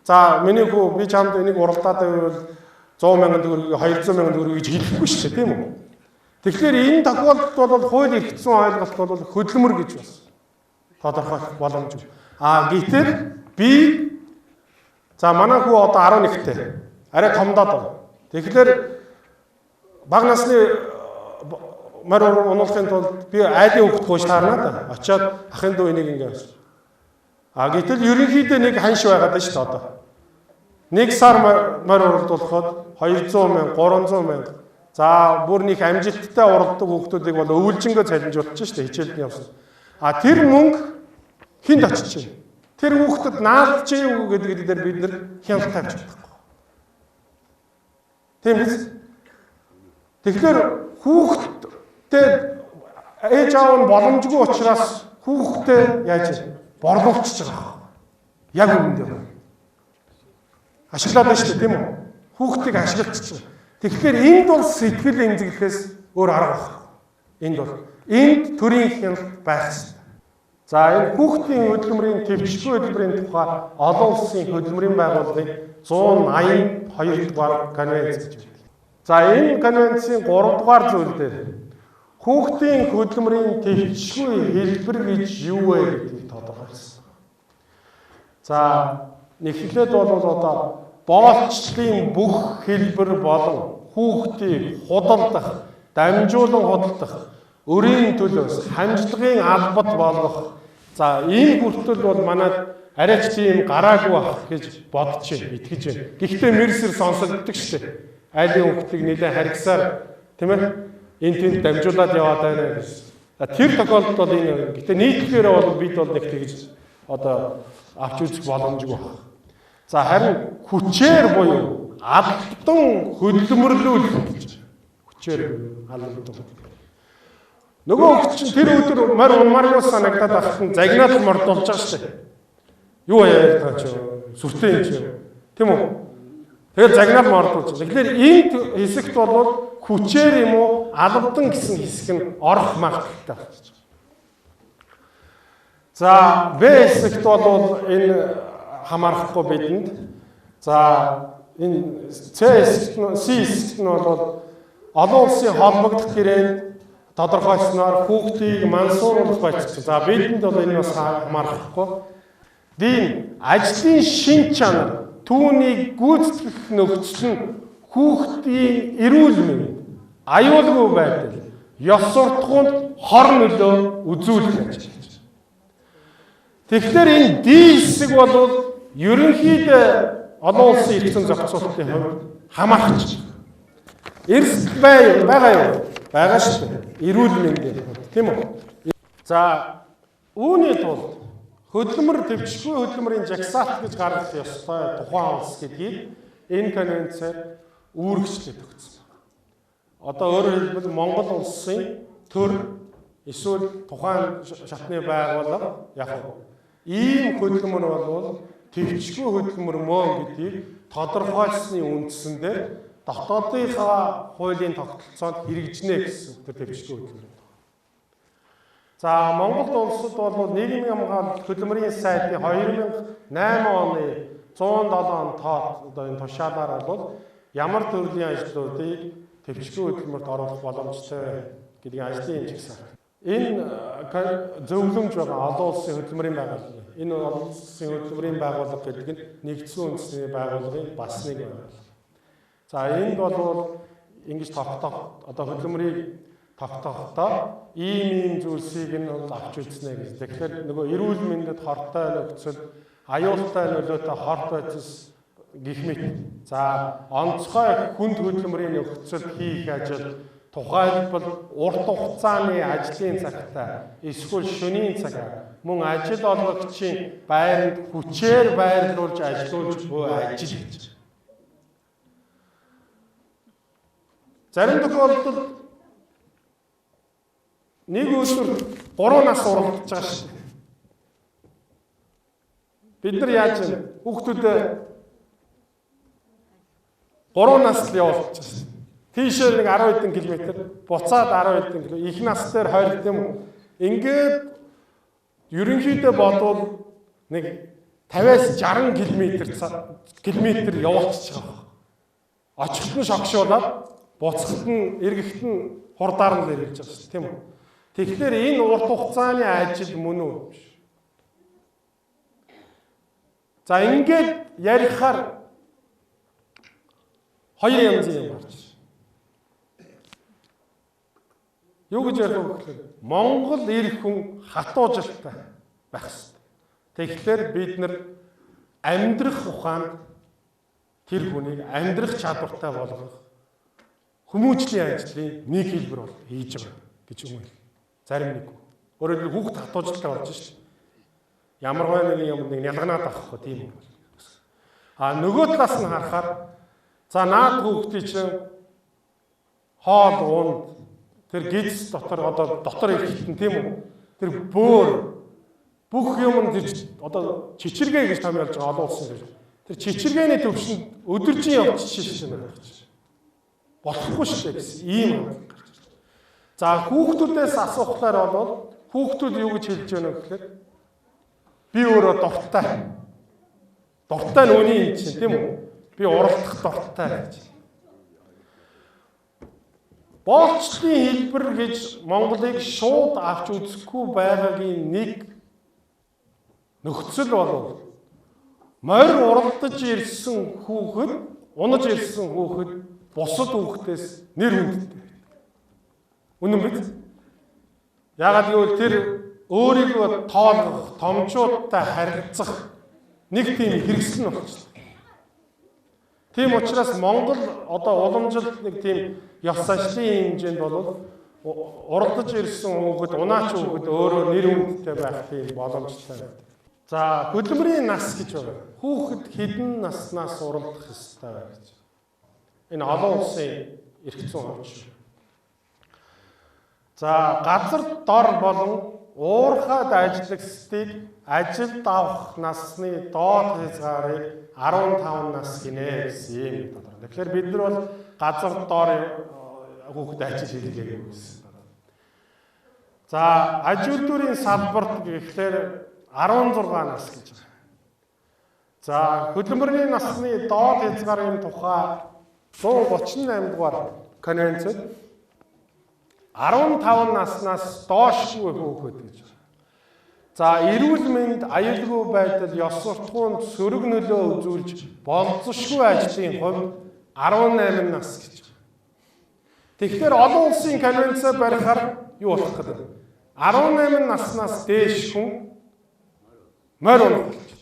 за миний хүү би чамд энийг уралдаад байвал 100,000 төгрөг 200,000 төгрөг гэж хэлэхгүй шүү дээ тийм үү? Тэгэхээр энэ тохиолдолд бол хууль эрх зүйн ойлголт бол хөдөлмөр гэж бас тодорхойлох боломжгүй. Гэтэл би за манай хүү одоо 11-тэй арай томдоод байна. Тэгэхээр бага насны морь уруулахын тулд би айлын хүүхэд гоош таарна да. Очоод ахын дүү энийг ингэж. Гэтэл ерөнхийдөө нэг ханш байгаад байна шүү дээ одоо. Нэг сар морь уралдуулахад 200,000, 300,000. За бүр нэг амжилттай уралдаг хүүхдүүдийг бол өвөлжөнгөө цалинжуулж шүү дээ хичээлд явсан. Тэр мөнгө Хинд очиж байна. Тэр хүүхдэд наалж юу гэдэг дээр бид нар хяналт тавьж байгаа. Тийм биз? Тэгэхээр хүүхдэд ээж аав нь боломжгүй учраас хүүхдэд яаж борлуулчихж байгаа. Яг үүндээ. Ашиглаад байна шүү дээ, тийм үү? Хүүхдийг ашиглаж. Тэгэхээр энд бол сэтгэл эмзэглэхээс өөр арга байна. Энд бол энд төрийн хяналт байх ёстой. За энэ хүүхдийн хөдөлмөрийн төвчгүй хөдөлмөрийн тухай олон улсын хөдөлмөрийн байгууллагын 182 дугаар конвенц гэж байна. За энэ конвенцийн 3 дугаар зүйл дээр хүүхдийн хөдөлмөрийн төвчгүй хэлбэр гэж юу вэ гэдгийг тодорхойлсон. За нэхлээд бол одоо боолчлын бүх хэлбэр болон хүүхдийг худалдах, дамжуулан худалдах, өрийн төлөөс хамжлагын албад болгох. За энэ хүртэл бол манайд арайч тийм гараагүй байх гэж бодож байна, итгэж байна. Гэхдээ мэрсэр сонсогддог шүү дээ. Айлын хүүхдийг нэлээд харгасаар тийм ээ энэ тэнд дамжуулаад яваад байна гэж. Тэр тохиолдолд бол энэ гэхдээ нийтлэхээр бол бид бол нэг тэгж одоо авч үзэх боломжгүй байна. За харин хүчээр буюу албан хөдөлмөрлүүлэх гэж. Хүчээр албан. Нөгөө хүүхд чинь тэр өдөр морь унмаар санагдаад ахын загнаад мордуулж байгаа шүү дээ. Юу яа ч сүртэй юм чи. Тийм үү? Тэгээд загнаад мордуулж. Тэгэхээр энэ хэсэгт бол хүчээр юм уу албан гэсэн хэсэг нь орох магадaltaй байна. За Б хэсэгт бол энэ хамаарахгүй бидэнд. За энэ С хэсэгт нь бол олон улсын холбогдох гэрээнд тодорхойлсноор хүүхдийг мансууруулах байцгааж. За бидэнд бол энэ бас хамаарахгүй. Дийн ажлын шин чанар түүнийг гүйцэтгэх нөхцөл нь хүүхдийн эрүүл мэнд, аюулгүй байдал, ёс суртахуунд хор нөлөө үзүүлэх гэж. Тэгэхээр энэ D хэсэг бол ерөнхийдөө олон улсын эрдэм зохицуулалтын хувьд хамаарч. Эрсдэл байгаа юу? Байгаа шүү дээ. Эрүүл мэндийн хувьд, тийм үү? За үүний тулд хөдөлмөр төвчгүй хөдөлмөрийн жагсаалт гэж гаргах ёстой тухайн улс гэдгийг энэ конвенцээр үүргэжлээд өгсөн. Одоо өөрөөр хэлбэл Монгол улсын төр эсвэл тухайн шатны байгууллага яг ийм хөдөлмөр бол төвчгүй хөдөлмөр мөн гэдгийг тодорхойлсны үндсэн дээр дотоодынхаа хуулийн тогтолцоонд хэрэгжинэ гэсэн тэр төвчгүй хөдөлмөр. За Монгол улсад бол нийгмийн хамгаалалт хөдөлмөрийн сайдын 2008 оны 107 тоо одоо энэ тушаалаар бол ямар төрлийн ажлуудыг төвчгүй хөдөлмөрт оруулах боломжтой гэдгийг ажлын жагсаалт. Энэ зөвлөмж байгаа олон улсын хөдөлмөрийн байгууллага. Энэ олон улсын хөдөлмөрийн байгууллага гэдэг нь нэгдсэн үндэсний байгууллагын бас нэг байгууллага. За энд бол ингэж тогтоох одоо хөдөлмөрийг тогтоохдоо ийм зүйлсийг нь авч үзнэ гэж. Тэгэхээр нөгөө эрүүл мэндэд хортой нөхцөл, аюултай нөлөөтэй хорт байцс гэх мэт. За онцгой хүнд хөдөлмөрийн нөхцөл хийх ажил тухайлбал урт хугацааны ажлын цагтаа эсвэл шөнийн цагаар мөн ажил олгогчийн байранд хүчээр байрлуулж ажиллуулж буй ажил гэж. Зарим тохиолдолд нэг өдөр 3 нас уралдаж байгаа шүү дээ. Бид нар яаж вэ? Хүүхдүүдээ 3 наст явуулж байгаа. Тийшээ нэг 10 хэдэн километр, буцаад 10 хэдэн км, их нас дээр 20 юм. Ингээд ерөнхийдөө бодвол нэг 50-аас 60 км явуулчих байгаа. Очихт нь шогшуулаад, буцахт нь эргэхт нь хурдаар нь ирж байгаа шүү, тийм үү? Тэгэхээр энэ урт хугацааны ажил мөн үү биш. За ингээд ярихаар хоёр янзын юм гарч. Юу гэж ярих вэ гэхээр Монгол эр хүн хатуужилттай байх хэрэгтэй. Тэгэхээр бид нар амьдрах ухаанд тэр хүнийг амьдрах чадвартай болгох хүмүүжлийн ажлын нэг хэлбэр бол хийж байгаа гэж юм. Зарим нэг. Өөрөөр хэлбэл хүүхд хатуужилттай болж шүү дээ. ямарваа нэг юм нэг ялганаад авахгүй тийм юм. Нөгөө талаас нь харахаар за наад хүүхдийн чинь хоол унд тэр гидс дотор одоо дотор ирэхтэн тийм үү? Тэр бөөр бүх юм тэр одоо чичиргээ гэж томьёолж байгаа олон улсын гэж. Тэр чичиргээний төвшөнд өдөржин явчих шин байна гэж. Болохгүй шүү дээ гэсэн ийм юм гарч ирж байна. За хүүхдүүдээс асуухлаар бол хүүхдүүд юу гэж хэлж байна вэ гэхээр би өөрөө дуртай. Дуртай нь үний юм чинь тийм үү? Би уралдах дуртай гэж. Боолчлын хэлбэр гэж Монголыг шууд авч үзэхгүй байгаагийн нэг нөхцөл бол морь уралдаж ирсэн хүүхэд, унаж ирсэн хүүхэд бусад хүүхдээс нэр хүндтэй. Үнэн биз? Яагаад гэвэл тэр өөрийгөө тоолгох, томчуудтай харилцах нэг тийм хэрэгсэл нь болчихлоо. Тийм учраас Монгол одоо уламжилт нэг тийм ёс заншлын хэмжээнд бол уралдаж ирсэн хүүхэд, унаач хүүхэд өөрөө нэр хүндтэй байх тийм боломжтой байдаг. За хөдөлмөрийн нас гэж байна. Хүүхэд хэдэн наснаас уралдах ёстой вэ гэж. Энэ олон улсын эрх зүйн хувьч. За газар дор болон уурхайд ажиллагчдыг ажилд авах насны доод хязгаарыг 15 нас гинэ гэсэн юм тодорхой. Тэгэхээр бид нар бол газар дор хүүхэд ажил хийлгээгүй гэсэн. За аж үйлдвэрийн салбарт гэхлээр 16 нас гэж байна. За хөдөлмөрийн насны доод хязгаарын тухай 138 дугаар конвенцэд 15 наснаас доошгүй хүүхэд гэж байна. За эрүүл мэнд, аюулгүй байдал, ёс суртахуунд сөрөг нөлөө үзүүлж болцсошгүй ажлын хувьд 18 нас гэж байна. Тэгэхээр олон улсын конвенцээр барихаар юу болох гэдэг вэ? 18 наснаас дээш хүн морь унах болж байна.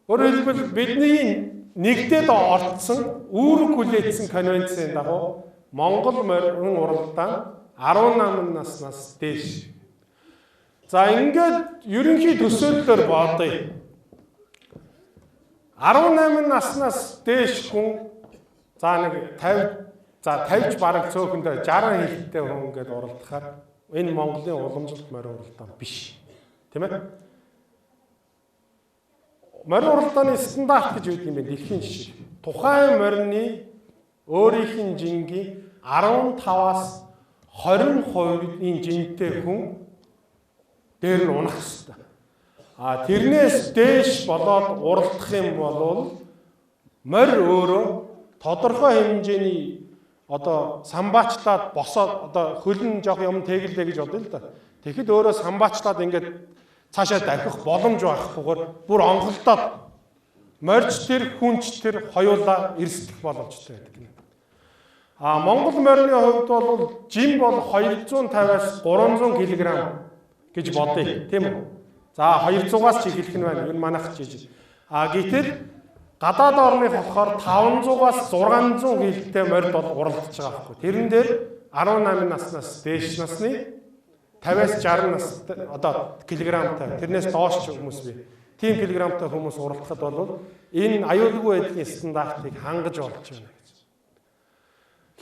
Өөрөөр хэлбэл бидний нэгдээд орцсон үүрэг хүлээсэн конвенцийн дагуу Монгол морин уралдаан 18 наснаас дээш. За ингээд ерөнхий төсөөллөөр бодъё. 18 наснаас дээш хүн за нэг 50 бараг цөөхөндөө 60 хэлтэй хүн ингээд уралдахаар энэ Монголын уламжлалт морин уралдаан биш. Тийм ээ? Морин уралдааны стандарт гэж үүд юм бэ? Дэлхийн жишээ. Тухайн морины өөрийнх нь жингийн 15-аас 20%-ийн жинтэй хүн дээр нь унах ёстой. Тэрнээс дээш болоод уралдах юм бол морь өөрөө тодорхой хэмжээний одоо самбаачлаад босоод одоо хөлн жоох юм тэгэлээ гэж бодъё л да. Тэгэхэд өөрөө самбаачлаад ингээд цаашаа давхих боломж байхгүйгээр бүр онголдоод морьч тэр хүнч тэр хоёулаа эрсдэх боломжтой байдаг. Монгол морины хувьд бол жим бол 250-аас 300 кг гэж бодъё, тийм үү? За 200-аас ч ихэлх нь байна. Энэ манайх жижиг. Гэтэл гадаад орных болохоор 500-аас 600 кг-тэй морьд бол уралдаж байгаа байхгүй. Тэрэн дээр 18 наснаас дээш насны 50-аас 60 настай одоо килограмтай тэрнээс доош хүмүүс бий. Тийм килограмтай хүмүүс уралдахад бол энэ аюулгүй байдлын стандартыг хангаж болж байна гэж.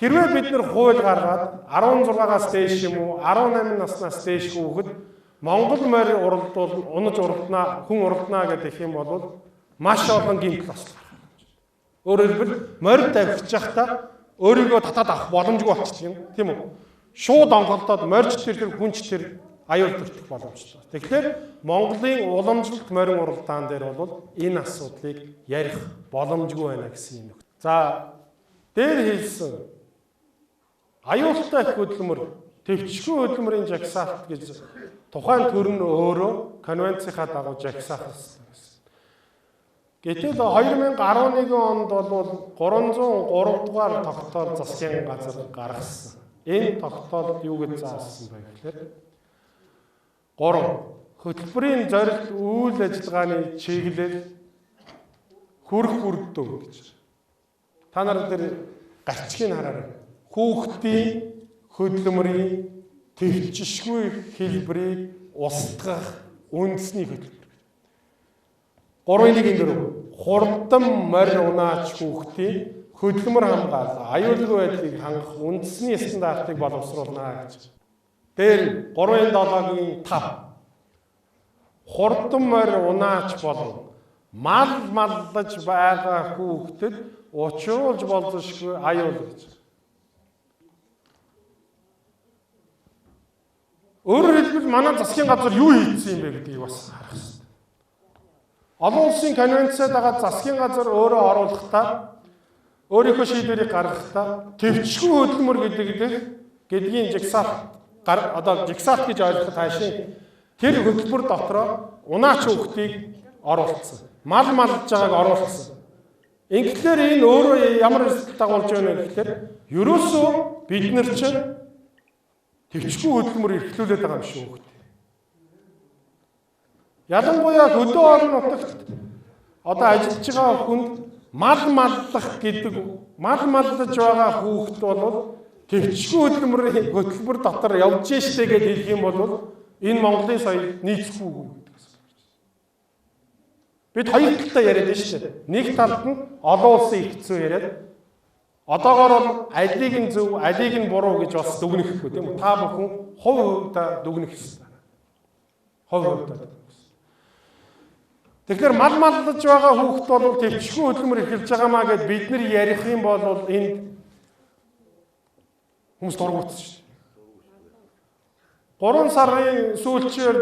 Хэрвээ бид нэр хууль гаргаад 16-аас дээш юм уу 18 наснаас дээш хүүхэд Монгол морь уралдвал унаж уралдана хүн уралдана гэдэг юм бол маш олон гэмтэл болсон. Өөрөөр хэлбэл морь тавьчих та өөрийгөө татаад авах боломжгүй болчихсон юм тийм үү? Шууд онголдоод морьч тэр хүнч тэр аюул төртөх боломжтой. Тэгэхээр Монголын уламжлалт морин уралдаан дээр бол энэ асуудлыг ярих боломжгүй байна гэсэн юм. За дээр хэлсэн аюултай хөдөлмөр, төвчгүй хөдөлмөрийн жагсаалт гэж тухайн төр нь өөрөө конвенцийнхаа дагуу жагсаах ёстой гэсэн. Гэтэл 2011 онд бол 303 дугаар тогтоол засгийн газар гаргасан. Энэ тогтоолд юу гэж заасан бэ гэхээр 3 хөтөлбөрийн зорилт үйл ажиллагааны чиглэл хүрх үрдөө гэж. Та нар тэр гарчгийг хараарай. Хүүхдийн хөдөлмөрийн төвчшгүй хэлбэрийг устгах үндэсний хөтөлбөр. 3-1-4 хурдан морь унаач хүүхдийн хөдөлмөр хамгаалал, аюулгүй байдлыг хангах үндэсний стандартыг боловсруулна гэж. Дээр 3-7-гийн 5 хурдан морь унаач болон мал маллаж байгаа хүүхдэд учруулж болзошгүй аюул гэж. Өөрөөр хэлбэл манай засгийн газар юу хийсэн юм бэ гэдгийг бас харах хэрэгтэй. Олон улсын конвенцэд байгаа засгийн газар өөрөө оруулахдаа өөрийнхөө шийдвэрийг гаргахдаа төвчгүй хөдөлмөр гэдгийн жигсаалт жигсаалт гэж ойлгоход хаашийн тэр хөдөлмөр дотроо унаач хүүхдийг оруулсан. Мал малж байгааг оруулсан. Ингэхлээр энэ өөрөө ямар дагуулж байна гэхээр ерөөсөө бид нар чинь төвчгүй хөдөлмөр эрхлүүлээд байгаа юм шүү хүүхд. Ялангуяа хөдөө орон нутагт одоо ажиллаж байгаа хүнд мал маллах гэдэг мал маллаж байгаа хүүхд бол төвчгүй хөдөлмөр дотор явж штэ гэж хэлэх юм бол энэ Монголын соёл нийцэхгүй гэдэг. Бид хоёр талтай яриад байна шүү дээ. Нэг талд нь олон улсын их зүй яриад одоогоор бол алийг нь зөв, алийг нь буруу гэж бас дүгнэхгүй тийм үү? Та бүхэн хувь хувьдаа дүгнэх ёстой. Хувь хувьдаа. Тэгэхээр мал маллаж байгаа хүүхд бол төвчгүй хөдөлмөр эхэлж байгаамаа гэд бид нар ярих юм бол энэ хүмүүс дургуутсан шүү дээ. 3 сарын сүүлчээр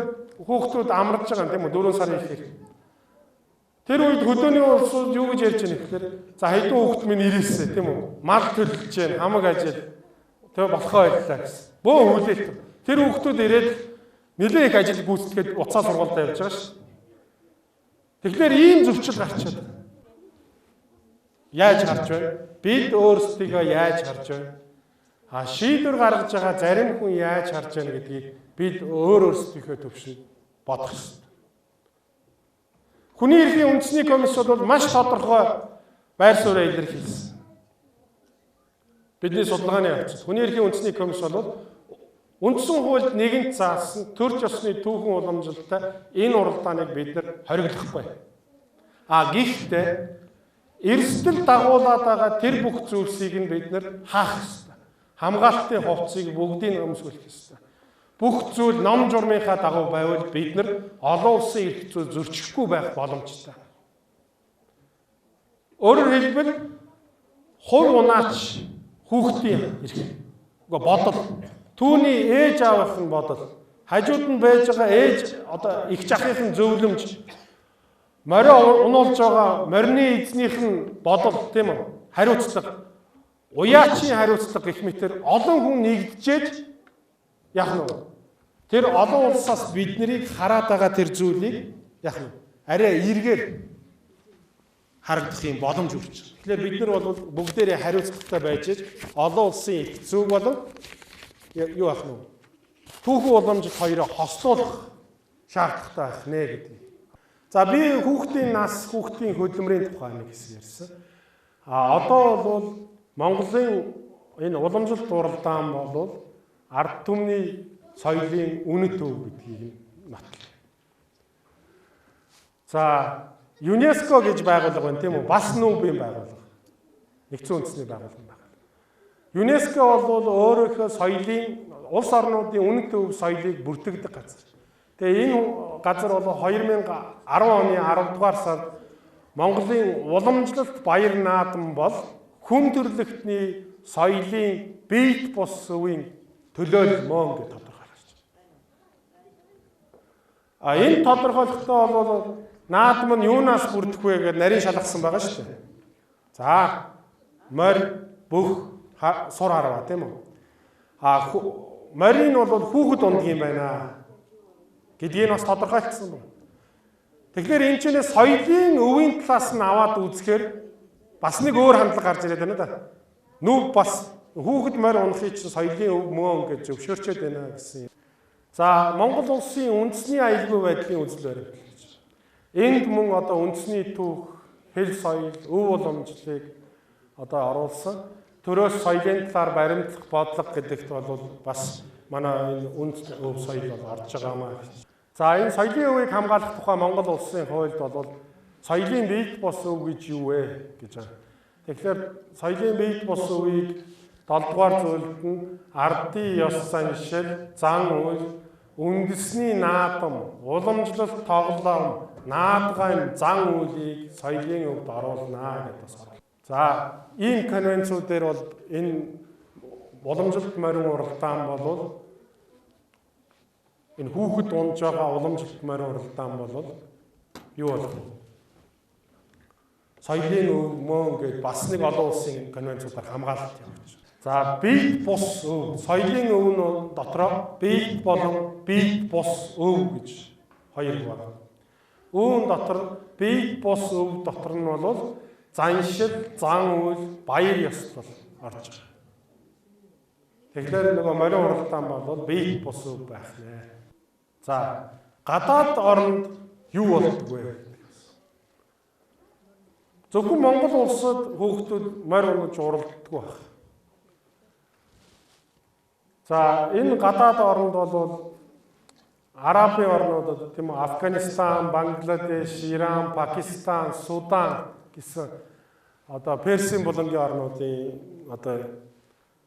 хүүхдүүд амарч байгаа тийм үү? 4 сарын ихэр. Тэр үед хөдөөний улсууд юу гэж ярьж байгаа гэхээр за хайдуу хүүхд минь ирээсэ тийм үү? Мал төлж जैन хамаг ажил тэгээ болохоо байлаа гэсэн. Бөө хүлээлт. Тэр хүүхдүүд ирээд нэлээд их ажил гүйцэтгээд уцаа сургуультай явж байгаа шүү. Тэгэхээр ийм зөрчил гарчаад. Яаж гарч байна? Бид өөрсдийгөө яаж харж байна? Шийдвэр гаргаж байгаа зарим хүн яаж харж байна гэдгийг бид өөрсдийнхөө төвшөнд бодох ёстой. Хүний эрхийн үндэсний комисс бол маш тодорхой байр сууриа илэрхийлсэн. Бидний судалгааны явц. Хүний эрхийн үндэсний комисс бол үндсэн хуульд нэгэнт заасан төрч ёсны түүхэн уламжлалтай энэ уралдааныг бид нар хориглохгүй. Гэхдээ эрсдэл дагуулад байгаа тэр бүх зүйлсийг нь бид нар хаах ёстой. Хамгаалтын хувцсыг бүгдийг өмсгөх ёстой. Бүх зүйл ном журмынхаа дагуу байвал бид нар олон улсын эрх зүй зөрчихгүй байх боломжтой. Өөрөөр хэлбэл хувь унаач хүүхдийн эрх. Бодол. Түүний ээж аавынх нь бодол. Хажууд нь байж байгаа ээж одоо их захын зөвлөмж. Морио унуулж байгаа морины эзнийх нь бодол тийм үү? Хариуцлага. Уяачийн хариуцлага гэх мэтэр олон хүн нэгдэж яах нь. Тэр олон улсаас бид нарыг хараад байгаа тэр зүйлийг яах нь. Арай эргээр харагдах юм боломж өгч. Тэгэхээр бид нар бол бүгдээрээ хариуцлагатай байж олон улсын их зүг болон юу ах нь. Түүхэн уламжлалт хоёроо хослуулах шаардлагатай байх нэ гэдэг. За би хүүхдийн нас, хүүхдийн хөдөлмөрийн тухай нэг хэсэг ярьсан. Одоо бол Монголын энэ уламжлалт уралдаан бол ард түмний соёлын үнэт төв гэдгийг нотлоо. За ЮНЕСКО гэж байгууллага байна тийм үү? Бас нүүбийн байгууллага. Нэгдсэн үндэсний байгууллага байна. ЮНЕСКО бол өөрийнхөө соёлын улс орнуудын үнэт төв соёлыг бүртгэдэг газар. Тэгээ энэ газар бол 2010 оны 10 дугаар сард Монголын уламжлалт баяр наадам бол хүн төрөлхтний соёлын биет бус өвийн төлөөлмөн гэж тодорхойлж байна. Энэ тодорхойлолтоо бол наадам нь юунаас бүрдэх вэ гэж нарийн шалгасан байгаа шүү дээ. За морь бүх сур хараа тийм үү? Морин бол хүүхэд ундгийн байна гэдгийг бас тодорхойлсон байна. Тэгэхээр энэ ч нэ соёлын өвийн талаас нь аваад үзэхээр бас нэг өөр хандлага гарч ирээд байна да. Нүг бас хүүхэд морь унахыг чинь соёлын өв мөн гэж зөвшөөрчөөд байна гэсэн. За Монгол улсын үндэсний аюулгүй байдлын үзэл баримт. Энд мөн одоо үндэсний түүх, хэл соёл, өв уламжлалыг одоо оруулсан. Төрөөс соёлын талаар баримтлах бодлого гэдэгт бол бас манай энэ үнд өв соёл бол орж байгаамаа гэж. За энэ соёлын өвийг хамгаалах тухай Монгол улсын хуульд бол соёлын биед бус өв гэж юу вэ гэж байна. Тэгэхээр соёлын биед бус өвийг 7 дугаар зүйлд нь ардын ёс заншил, зан үйл, үндэсний наадам, уламжлалт тоглоом, наадгайн зан үйлийг соёлын өвд оруулнаа гэдэг бас оруулна. За ийм конвенцүүдээр бол энэ уламжлалт морин уралдаан бол энэ хүүхэд унж байгаа уламжлалт морин уралдаан бол юу болох вэ? Соёлын өв мөн гэдэг бас нэг олон улсын конвенцуудаар хамгаалалт явуулж байна. За биед бус өв, соёлын өв нь дотроо биед болон биед бус өв гэж хоёр байна. Өвн дотор биед бус өв дотор нь бол заншил, зан үйл, баяр ёслол орж байгаа. Тэгэхээр нөгөө морин уралдаан бол биед бус өв байх нэ. За гадаад оронд юу болдог вэ? Зөвхөн Монгол улсад хүүхдүүд морь унаж уралддаг байх. За энэ гадаад оронд бол Арабын орнуудад тийм үү Афганистан, Бангладеш, Иран, Пакистан, Судан гэсэн одоо Персийн булангийн орнуудын одоо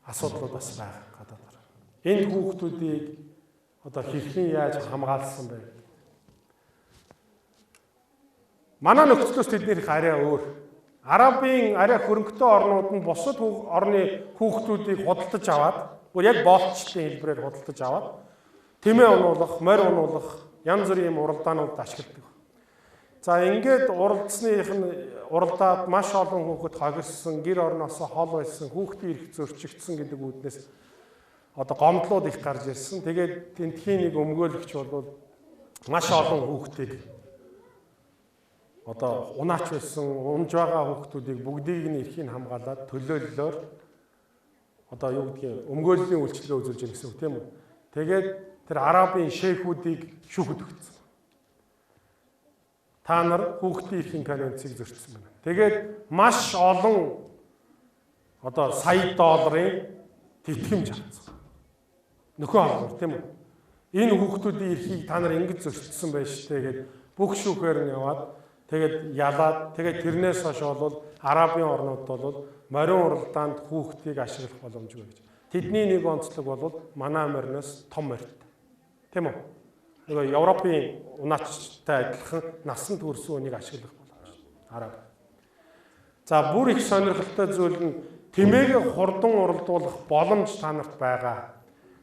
асуудлууд бас байгаа гадаад орн. Энэ хүүхдүүдийг одоо хэрхэн яаж хамгаалсан бэ? Манай нөхцлөөс тэднийх арай өөр. Арабын арай хөрөнгөтэй орнууд нь бусад орны хүүхдүүдийг худалдаж аваад, бүр яг боолчлын хэлбэрээр худалдаж аваад, тэмээ унуулах, морь унуулах, янз бүрийн уралдаанууд ашигладаг. За ингээд уралдаад маш олон хүүхэд хогссон, гэр орноосоо хол байсан, хүүхдийн эрх зөрчигдсөн гэдэг үүднээс одоо гомдлууд их гарч ирсэн. Тэгээд тентхийн нэг өмгөөлөгч бол маш олон хүүхдийг одоо унаач байсан, унж байгаа хүүхдүүдийг бүгдийг нь эрхийг хамгаалаад төлөөллөөр одоо юу гэдгийг өмгөөллийн үйлчлэгээ үзүүлж ирэх гэсэн үг тийм үү. Тэгээд тэр арабын шейхүүдийг шүүхэд өгсөн. Та нар хүүхдийн эрхийн конвенцийг зөрчсөн байна. Тэгээд маш олон одоо сая долларын тэтгэмж авсан. Нөхөн олгоор тийм үү. Энэ хүүхдүүдийн эрхийг та нар ингэж зөрчсөн байж тээ гэд бүх шүүхээр нь яваад тэгээд ялаад тэгээд тэрнээс хойш бол арабын орнууд бол морин уралдаанд хүүхдийг ашиглах боломжгүй гэж. Тэдний нэг онцлог бол манай мориноос том морьтой. Тийм үү? Нөгөө Европын унаачтай адилхан насанд хүрсэн үнийг ашиглах боломжтой. Араб. За бүр их сонирхолтой зүйл нь тэмээгээ хурдан уралдуулах боломж та нарт байгаа.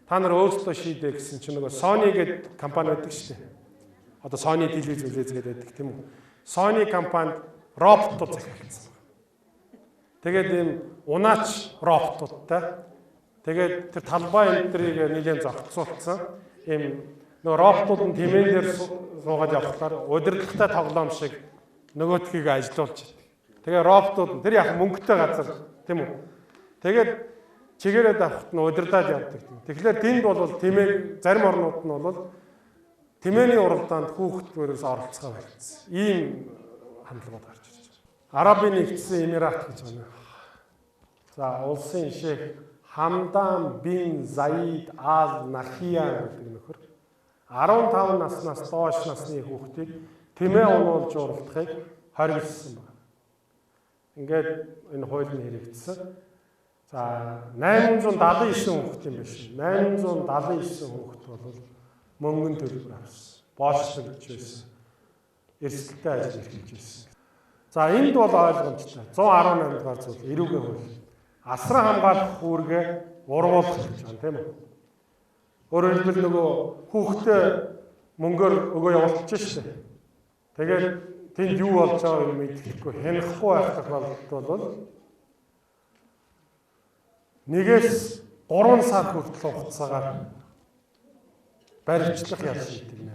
Та нар өөрсдөө шийдээ гэсэн чинь нөгөө Sony гэдэг компани байдаг шүү дээ. Одоо Sony телевиз үлээзгээд байдаг тийм үү? Sony компанид роботууд захиалсан. Тэгээд ийм унаач роботуудтай. Тэгээд тэр талбай энтрийг нэлээд зохицуулсан. Ийм нөгөө роботууд нь тэмээн дээр суугаад явхлаар удирдлагатай тоглоом шиг нөгөөдхийг ажилуулж байдаг. Тэгээ роботууд тэр яг мөнгөтэй газар тийм үү. Тэгээд чигээрээ давхад нь удирдаад явдаг. Тэгэхээр тэнд бол тэмээ зарим орнууд нь бол тэмээний уралдаанд хүүхдүүдээс оролцохоо барьсан. Ийм хандлагууд гарч ирж байна. Арабын нэгдсэн Эмират гэж байна. За улсын шейх Хамдан бин Заид Ал Нахиян гэдэг нөхөр 15 наснаас доош насны хүүхдийг тэмээ унуулж уралдахыг хориглосон байна. Ингээд энэ хууль нь хэрэгжсэн. За 879 хүүхэд юм биш. 879 хүүхэд бол мөнгөн төлбөр авсан. Боочлогч байсан. Эрсдэлтэй ажил эрхэлж байсан. За энд бол ойлгомжтой. 118 дугаар зүйл эрүүгийн хууль. Асран хамгаалах үүргээ ургуулах гэж байна тийм үү? Өөрөөр хэлбэл нөгөө хүүхдээ мөнгөөр өгөө явуулчих шээ. Тэгээд тэнд юу болж байгааг мэдэхгүй хянахгүй байх тохиолдолд бол 1-ээс 3 сар хүртэл хугацаагаар баримтлах ял шийдэгнэ.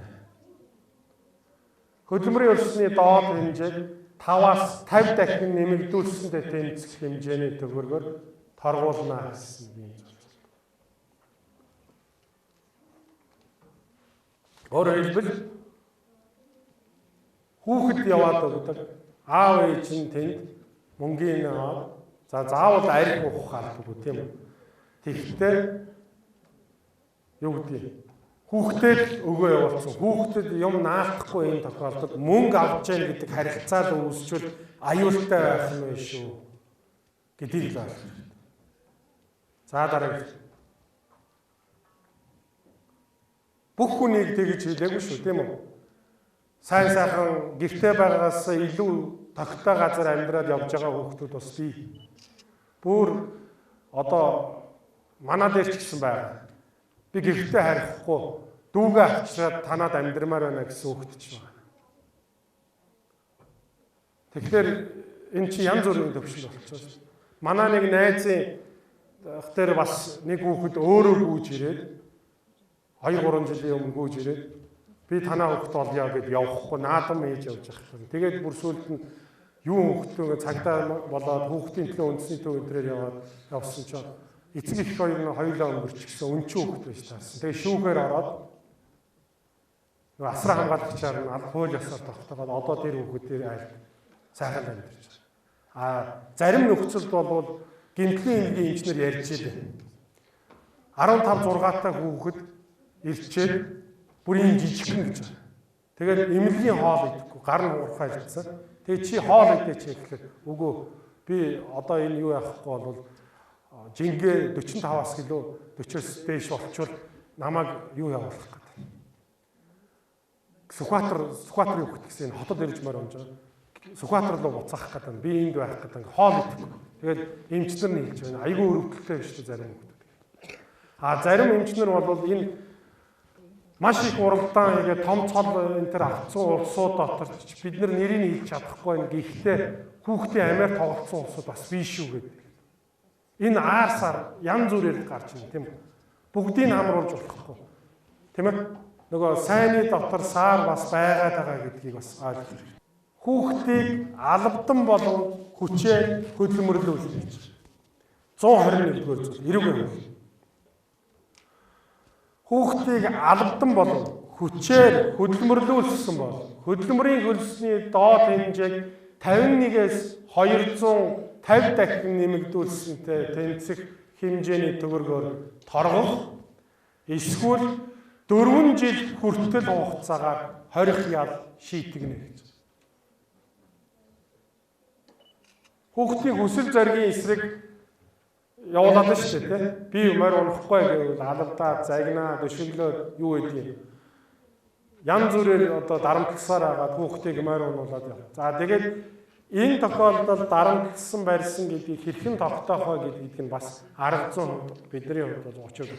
Хөдөлмөрийн өрсөлдөөний доод хэмжээг 5-аас 50 дахин нэмэгдүүлсэндээ тэнцэх хэмжээний төгрөгөөр торгуулна гэсэн юм. Өөрөөр хэлбэл хүүхэд яваад өгдөг аав ээж нь тэнд мөнгөний аваад за заавал арх уух харахгүй тийм үү. Тэгэхдээ юу гэдгийг хүүхдэд өгөө явуулсан. Хүүхдэд юм наалтахгүй энэ тохиолдолд мөнгө авч яах гэдэг харилцаа л үүсчвэл аюултай байх юм биш үү гэдгийг л ойлгох. За дараагийн бүх хүнийг тэгж хэлээгүй шүү, тийм үү? Сайн сайхан гэртээ байгаас илүү тогттой газар амьдраад явж байгаа хүүхдүүд бас бий. Бүр одоо манай дээр ч гэсэн байгаа. Би гэртээ харихгүй дүүгээ авчираад танаад амьдрмаар байна гэсэн хүүхэд ч байна. Тэгэхээр энэ чи янз бүрийн төвшин болчихсон. Манай нэг найзын дээр бас нэг хүүхэд өөрөө гүйж ирээд 2-3 жилийн өмнө гүйж ирээд би танаа хүүхэд болъё гэд явахгүй наадам ээж явж байгаа. Тэгээд бүр сүүлд нь юу хүүхдээ цагдаа болоод хүүхдийн төлөө үндэсний төв өдрөөр явсан чинь эцэг их хоёр нь хоёулаа өнгөрчихсөн өнчүү хүүхэд байж таарсан. Тэгээд шүүхээр ороод асраа хамгаалагчаар нь хууль ёсоор тогтоогоод одоо тэр хүүхдээр айл сайхан амьдарч байгаа. Зарим нөхцөлд бол гэмтлийн эмнэлгийн инженер ярьж илээ. 15-6 таа хүүхэд ирчээд бүр ийм жижигхэн гэж байна. Тэгээд эмнэлгийн хоол идэхгүй гар нь уурхай хэлсэн. Тэгээд чи хоол идэж гэхээр үгүй би одоо энэ юу яахгүй бол жингээ 45-аас кг 40-с дээш болчвол намайг юу явуулах гэдэг. Сүхбаатар юу гэдэг гэсэн хотод ирж маар онж байгаа. Сүхбаатар руу буцаах гэдэг. Би энд байх гэдэг. Хоол идэхгүй. Тэгээд эмчнэр нь хэлж байна. Айгүй өрөвдөлтэй биш үү зарим хүмүүс. Зарим эмчнэр бол энэ маш их уралдаан хийгээд том цол энэ төр авцсан улсууд дотор бид нэрийг хэлж чадахгүй юм. Гэхдээ хүүхдийн амиар тоглосон улсууд бас биш шүү гэдэг. Энэ аарсаар янз бүрээр гарч ирнэ тийм үү? Бүгдийг хамруулж болохгүй. Тийм ээ? Нөгөө сайнны дотор саар бас байгаад байгаа гэдгийг бас ойлгох хэрэгтэй. Хүүхдийг албадан болон хүчээр хөдөлмөрлүүлэх гэж. 121-р зүйл эрүүгийн хууль. Хүүхдийг албадан болон хүчээр хөдөлмөрлүүлсэн бол хөдөлмөрийн хөлсний доод хэмжээг 51-ээс 250 дахин нэмэгдүүлсэнтэй тэнцэх хэмжээний төгрөгөөр торгох эсвэл 4 жил хүртэл хугацаагаар хорих ял шийтгэнэ гэж. Хүүхдийн хүсэл зоригийн эсрэг явуулаад шүү дээ, тийм. Би морь унахгүй гэвэл алавдаа, загнаа, дөшөглөө юу гэдгийг. Янз бүрээр одоо дарамтгасаар агаад хүүхдийг морь унуулад яв. За тэгээд энэ тохиолдолд дарамтгсан барьсан гэдгийг хэрхэн тогтоох вэ гэдгийг нь бас 100% бидний хувьд бол очоод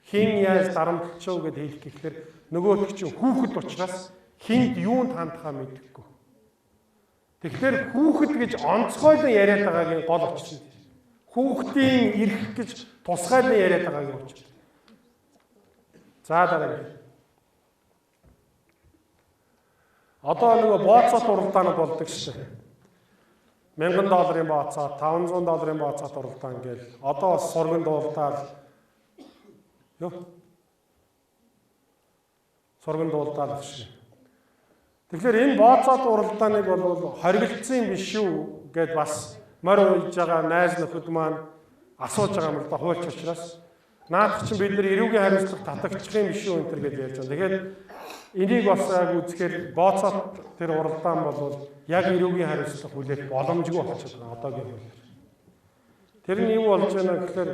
хин яаж дарамтчихв гэд хэлэх гэхээр нөгөөт чинь хүүхэд учраас хинд юунд хандхаа мэдэхгүй. Тэгэхээр хүүхэд гэж онцгойлон яриад байгаагийн гол учир нь хүүхдийн эрх гэж тусгайлан яриад байгаагийн учир. За дараагийн. Одоо нөгөө бооцоот уралдаанууд болдог шүү дээ. $1000 бооцоот, $500 бооцоот уралдаан гээл одоо бас сурганд уралдаал сурганд уралдаал шүү. Тэгэхээр энэ бооцоот уралдааныг бол хоригдсан юм биш үү гэд бас морь ууж байгаа найз нөхөд маань асууж байгаа юм л да хуульч учраас наадах чинь бид нар эрүүгийн хариуцлага татагчих юм биш үү энэ төр гэж ярьж байгаа. Тэгэхээр энийг бас үзэхээр бооцоот тэр уралдаан бол яг эрүүгийн хариуцлага хүлээх боломжгүй болчиход байгаа одоогийн хуулиар. Тэр нь юу болж байна гэхээр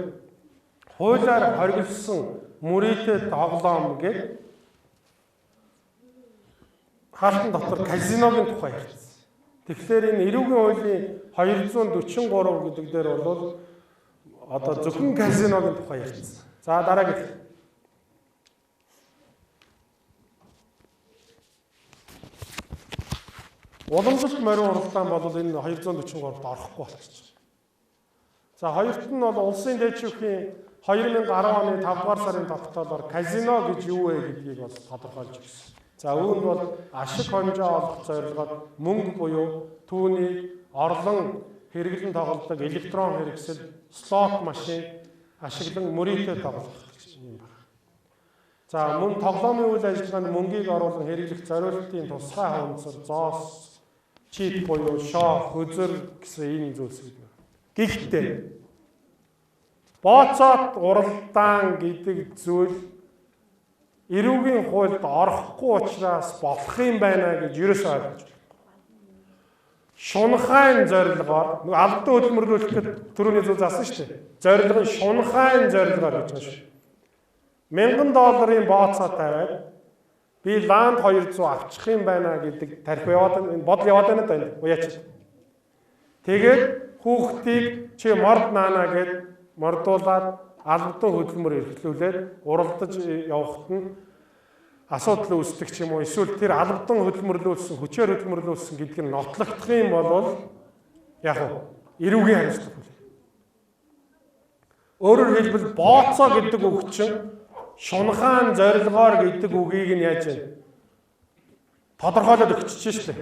хуулиар хоригдсан мөрөөдөө тоглоом гэдэг хаалтан дотор казиногийн тухай ярьсан. Тэгэхээр энэ эрүүгийн хуулийн 243 гэдэг дээр бол одоо зөвхөн казиногийн тухай ярьсан. За дараагийн. Уламжлалт морин уралдаан бол энэ 243-д орохгүй болчихсон. За хоёрт нь бол улсын дэвшүүхийн 2010 оны 5 дугаар сарын тогтоолоор казино гэж юу вэ гэдгийг бол тодорхойлж өгсөн. За үүнд бол ашиг хонжоо олох зорилгоор мөнгө буюу түүний орлон хэрэглэн тоглодог электрон хэрэгсэл, слот машин ашиглан мөрөөдөө тоглох юм байна. За мөн тоглоомын үйл ажиллагаанд мөнгийг оруулан хэрэглэх зорилтын тусгай хонцор, зоос, чип буюу шоо, хөзөр гэсэн ийм зүйлс байна. Гэхдээ бооцоот уралдаан гэдэг зүйл эрүүгийн хуульд орохгүй учраас болох юм байна гэж ерөөсөө ойлгож байна. Шунхайн зорилгоор албан хөдөлмөрлүүлэх гэдэг түрүүний зүйл заасан шүү дээ. Зорилго нь шунхайн зорилгоор гэж байна шүү. $1000 бооцоо тавиад би ланд 200 авчих юм байна гэдэг тарих яваад бодол яваад байна даа уяач. Тэгээд хүүхдийг чи морд наана гэд мордуулаад албан хөдөлмөр эрхлүүлээд уралдаж явахад нь асуудал үүсдэг ч юм уу эсвэл тэр албан хөдөлмөрлүүлсэн хүчээр хөдөлмөрлүүлсэн гэдг нь нотлогдох юм бол яг эрүүгийн хариуцлага хүлээх. Өөрөөр хэлбэл бооцоо гэдэг үг чинь шунхаан зорилгоор гэдэг үгийг нь яаж вэ? Тодорхойлоод өгчөж шээ.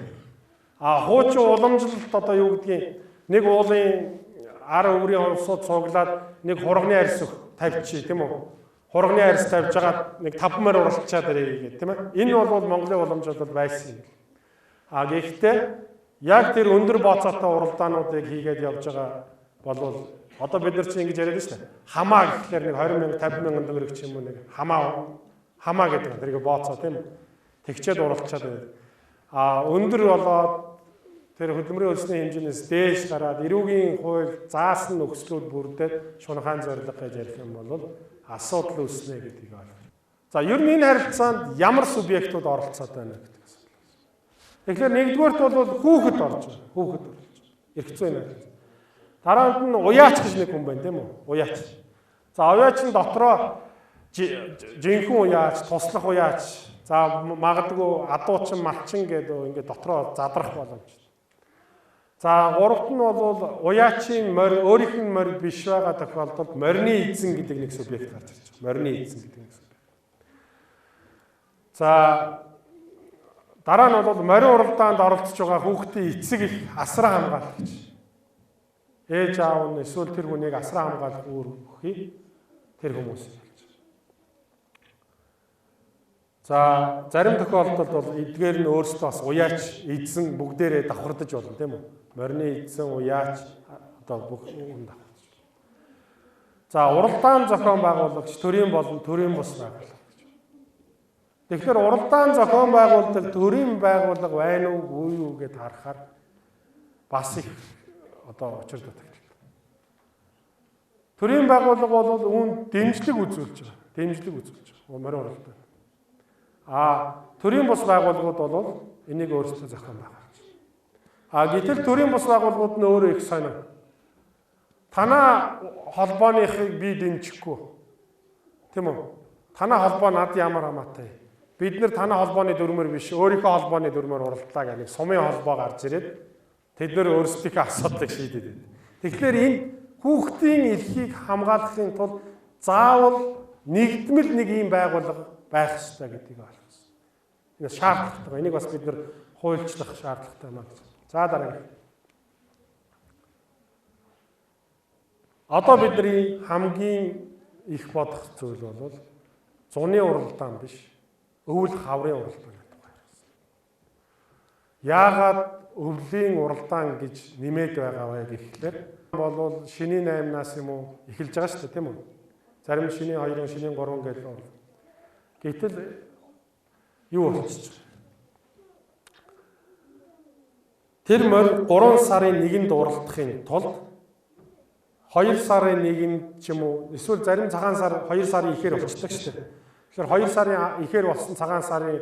Хуучин уламжлалт одоо юу гэдгийг нэг уулын ар өврийн хувьсууд цуглаад нэг хурганы арьс тавьчих тийм үү? Хурганы арьс тавьж байгаа нэг 5 мөр уралчаад ирээ гэдэг тийм ээ. Энэ бол Монголын уламжлалт бол байсан юм. Гэхдээ яг тэр өндөр бооцоотой уралдаануудыг хийгээд явж байгаа бол одоо бид нар чинь ингэж яриад байна шүү дээ. Хамаа гэхлээр нэг 20,000 50,000 төгрөг ч юм уу нэг хамаа гэдэг тэрийг бооцоо тийм үү? Тэгчээд уралчаад байна. Өндөр болоод тэр хөдөлмөрийн хөлсний хэмжээс дээш гараад эрүүгийн хууль заасан нөхцлүүд бүрдээд шунхаан зорилго гэж ярих юм бол асуудал үүснэ гэдгийг ойлгоо. За ер нь энэ харилцаанд ямар субъектууд оролцоод байна гэдэг асуулт. Тэгэхээр нэгдүгээрт бол хүүхэд орж байна. Хүүхэд орж байна. Эрх зүйн харилцаа. Дараанд нь уяач гэж нэг хүн байна тийм үү? Уяач. За уяач нь дотроо жинхэнэ уяач, туслах уяач, за магадгүй адуучин, малчин гэдэг ингээд дотроо задрах боломжтой. За гуравт нь бол уяачийн морь өөрийнх нь морь биш байгаа тохиолдолд морины эзэн гэдэг нэг субъект гарч ирж байна. Морины эзэн гэдэг нэг субъект. За дараа нь бол морин уралдаанд оролцож байгаа хүүхдийн эцэг их асраа хамгаалагч. Ээж аав нь эсвэл тэр хүнийг асраа хамгаалах үүрэг өгөхий тэр хүмүүс. За зарим тохиолдолд бол эдгээр нь өөрсдөө бас уяач эзэн бүгдээрээ давхардаж болно тийм үү? Морины эзэн уяач одоо бүх юм давхардаж. За уралдаан зохион байгуулагч төрийн болон төрийн бус байгуулагч. Тэгэхээр уралдаан зохион байгуулдаг төрийн байгууллага байна уу үгүй юу гэдээ харахаар бас их одоо учир дутагдaltaй. Төрийн байгууллага бол үүнд дэмжлэг үзүүлж байгаа. Дэмжлэг үзүүлж байгаа. Морин уралдаан. Төрийн бус байгууллагууд бол энийг өөрсдөө зохион байгуулж. Гэтэл төрийн бус байгууллагууд нь өөрөө их сонио. Танаа холбооныхыг би дэмжихгүй. Тийм үү? Танаа холбоо над ямар хамаатай. Бид нэр танаа холбооны дүрмээр биш, өөрийнхөө холбооны дүрмээр уралдлаа гэх нэг сумын холбоо гарч ирээд тэд нэр өөрсдийнхөө асуудлыг шийдэдэг. Тэгэхээр энэ хүүхдийн эрхийг хамгаалахын тулд заавал нэгдмэл нэг ийм байгууллага байх ёстой гэдгийг ойлгосон. Энэ шаардлагатай. Энийг бас бид нэр хуульчлах шаардлагатай юм аа. За дараа. Одоо бидний хамгийн их бодох зүйл бол зуны уралдаан биш, өвөл хаврын уралдаан гэдэг байна. Яагаад өвлийн уралдаан гэж нэмээд байгаа вэ гэхлээр бол шинийн 8-наас юм уу эхэлж байгаа шүү дээ тийм үү? Зарим шинийн 2, шинийн 3 гэдэг. Гэтэл юу болчих вэ? Тэр морь 3 сарын 1-нд уралдахын тулд 2 сарын 1-нд ч юм уу эсвэл зарим цагаан сар 2 сарын ихээр болчихдаг шүү дээ. Тэгэхээр 2 сарын ихээр болсон цагаан сарын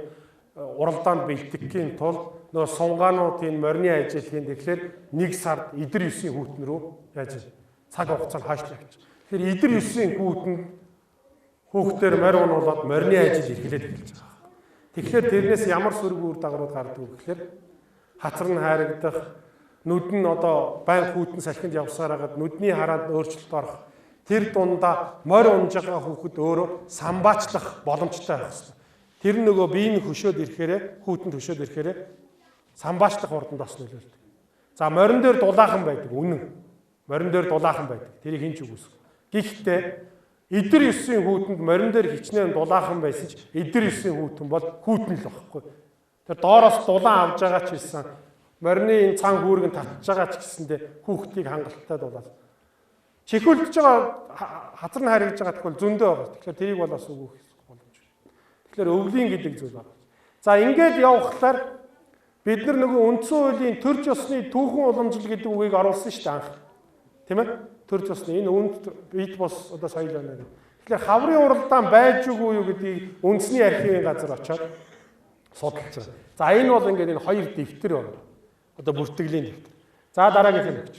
уралдаанд бэлтгэхийн тулд нөө сунгаануудын морины ажилхийн тэгэхээр 1 сард идэр 9-ийн хүүтэн рүү яаж цаг хугацаанд хаашлаа гэж. Тэгэхээр идэр 9-ийн хүүхдээр морь унуулаад морины ажил эрхлээд эхэлж байгаа. Тэгэхээр тэрнээс ямар сөрөг үр дагаврууд гардаг вэ гэхээр хацар нь хайрагдах, нүд нь одоо байн хүүтэн салхинд явсаар хагаад нүдний хараад өөрчлөлт орох. Тэр дундаа морь унж байгаа хүүхэд өөрөө самбаачлах боломжтой байх хэрэгтэй. Тэр нөгөө биеийн хөшөөд ирэхээрээ хүүтэнд хөшөөд ирэхээрээ самбаачлах урданд бас нөлөөлдөг. За морин дээр дулаахан байдаг үнэн. Морин дээр дулаахан байдаг. Тэрийг хэн ч үгүйсэх. Гэхдээ идэр 9-ийн хүүтэнд морин дээр хичнээн дулаахан байсан ч идэр 9-ийн хүүтэн бол хүүтэн л байхгүй. Тэр доороос дулаан авж байгаа ч гэсэн морины энэ цан хүүрэг нь татж байгаа ч гэсэндээ хүүхдийг хангалттай дулаад. Чихүүлж байгаа хазар нь харигдж байгаа тохиол зөндөө байгаа. Тэгэхээр тэрийг бол бас үгүйх боломж. Тэгэхээр өвлийн гэдэг зүйл байна. За ингээд явхлаар бид нар нөгөө үндсэн хуулийн төрч ёсны түүхэн уламжлал гэдэг үгийг оруулсан шүү дээ анх. Тийм ээ? Төрч ёсны энэ үнд бит бос одоо соёл байна гэдэг. Тэгэхээр хаврын уралдаан байж үгүй юу гэдгийг үндэсний архивын газар очоод судалж байгаа. За энэ бол ингээд энэ хоёр дэвтэр байна. Одоо бүртгэлийн дэвтэр. За дараагийнх нь өгч.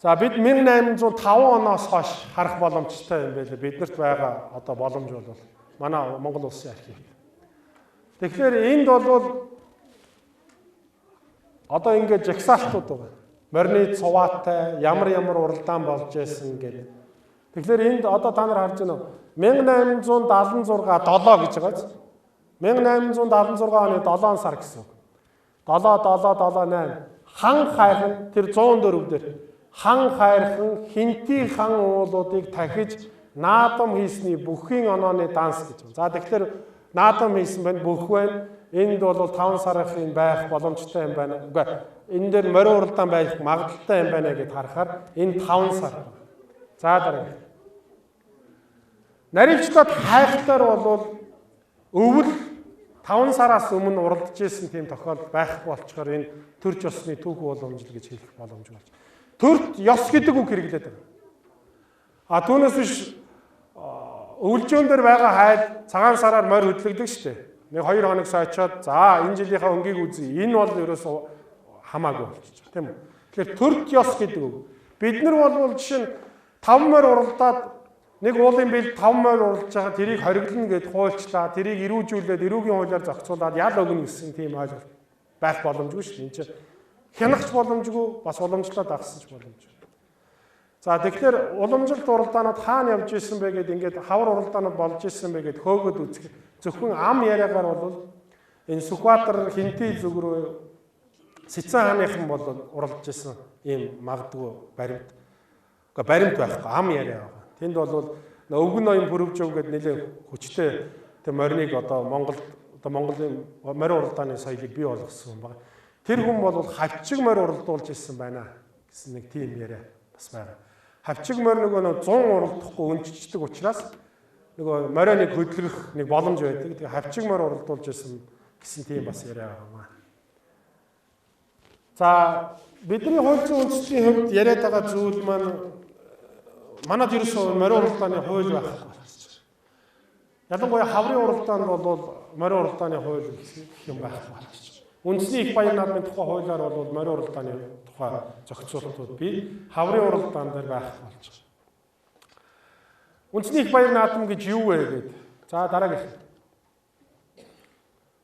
За бид 1805 оноос хойш харах боломжтой юм байлээ. Биднэрт байгаа одоо боломж бол манай Монгол улсын архив. Тэгэхээр энд бол одоо ингээд жагсаалтууд байгаа. Морины цуваатай ямар уралдаан болж байсан гэдэг. Тэгэхээр энд одоо та нар харж байна уу? 1876 7 гэж байгаа. 1876 оны 7 сар гэсэн. 7 хан хайрхан тэр 104 дээр хан хайрхан хинти хан уулуудыг тахиж наадам хийсний бүхий онооны данс гэж. За тэгэхээр наадам хийсэн байна, бүх байна. Энд бол 5 сарын байх боломжтой юм байна. Үгүй энэ дээр морин уралдаан байх магадaltaй юм байна гэдээ харахаар энэ 5 сар. За дараа. Наривчлаад хайхтаар бол өвөл 5 сараас өмнө уралдаж исэн тийм тохиолдол байхгүй болчоор энэ төрч ёсны түүх уламжлал гэж хэлэх боломж болж. Төрт ёс гэдэг үг хэрэглээд байна. А түүнээс биш өвлжөөн дээр байгаа хайл цагаан сараар морь хөдлөгдөг шүү дээ. Нэг 2 хоног сойчоод за энэ жилийнхаа өнгийг үзье. Энэ бол ерөөсөө хамаагүй болчихж байгаа тийм үү. Тэгэхээр төрт ёс гэдэг үг. Бид нар бол жишээ нь 5 морь уралдаад нэг уулын бил 5 морь уралж байгаа тэрийг хориглоно гэд хуульчлаа. Тэрийг ирүүжүүлээд эрүүгийн хуулиар зохицуулаад ял өгнө гэсэн тийм ойлголт байх боломжгүй шүү дээ. Энд чинь хянахч боломжгүй бас уламжлаад агсаж боломжгүй. За тэгэхээр уламжлалт уралдаанууд хаана явж исэн бэ гэдээ ингээд хавар уралдаанууд болж исэн бэ гэдээ хөөгд үзэх. Зөвхөн ам яриагаар бол энэ Сүхбаатар хинти зүг рүү Сэцэн хааныхан бол уралж исэн ийм магадгүй баримт. Гэхдээ баримт байхгүй ам яриа байгаа. Тэнд бол өвгөн ноён бүрвжөв гэдэг нэлээд хүчтэй тэр мориныг одоо Монголын морин уралдааны соёлыг бий болгосон юм байна. Тэр хүн бол хавчиг морь уралдуулж ирсэн байна гэсэн нэг тийм яриа бас байна. Хавчиг морь нөгөө 100 уралдахгүй өнчичдэг учраас нөгөө мориныг хөдөлгөх нэг боломж байдаг. Тэгээ хавчиг морь уралдуулж ирсэн гэсэн тийм бас яриа байна. За бидний хууль зүйн үндэсний хувьд яриад байгаа зүйл маань манад ерөөсөө морин уралдааны хууль байхгүй болчихсон. Ялангуяа хаврын уралдаанд бол морин уралдааны хууль гэх юм байхгүй болчихсон. Үндэсний их баяр наадмын тухай хуулиар бол морин уралдааны тухай зохицуулалтууд бий. Хаврын уралдаан дээр байхгүй болж байгаа. Үндэсний их баяр наадам гэж юу вэ гэдэг. За дараагийнх.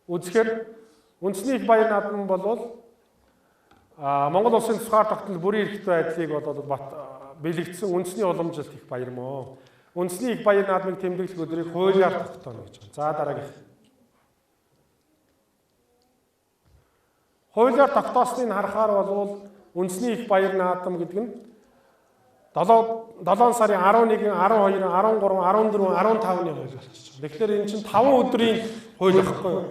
Үзэхээр үндэсний их баяр наадам бол Монгол улсын тусгаар тогтнол бүрийн эрхтэй байдлыг бол бэлэгдсэн үндэсний уламжлалт их баяр мөн. Үндэсний их баяр наадмыг тэмдэглэх өдрийг хуулиар тогтооно гэж байна. За дараагийнх. Хуулиар тогтоосныг харахаар бол үндэсний их баяр наадам гэдэг нь 7 сарын 11, 12, 13, 14, 15-ны хууль болчихсон. Тэгэхээр энэ чинь 5 өдрийн хууль байхгүй юу?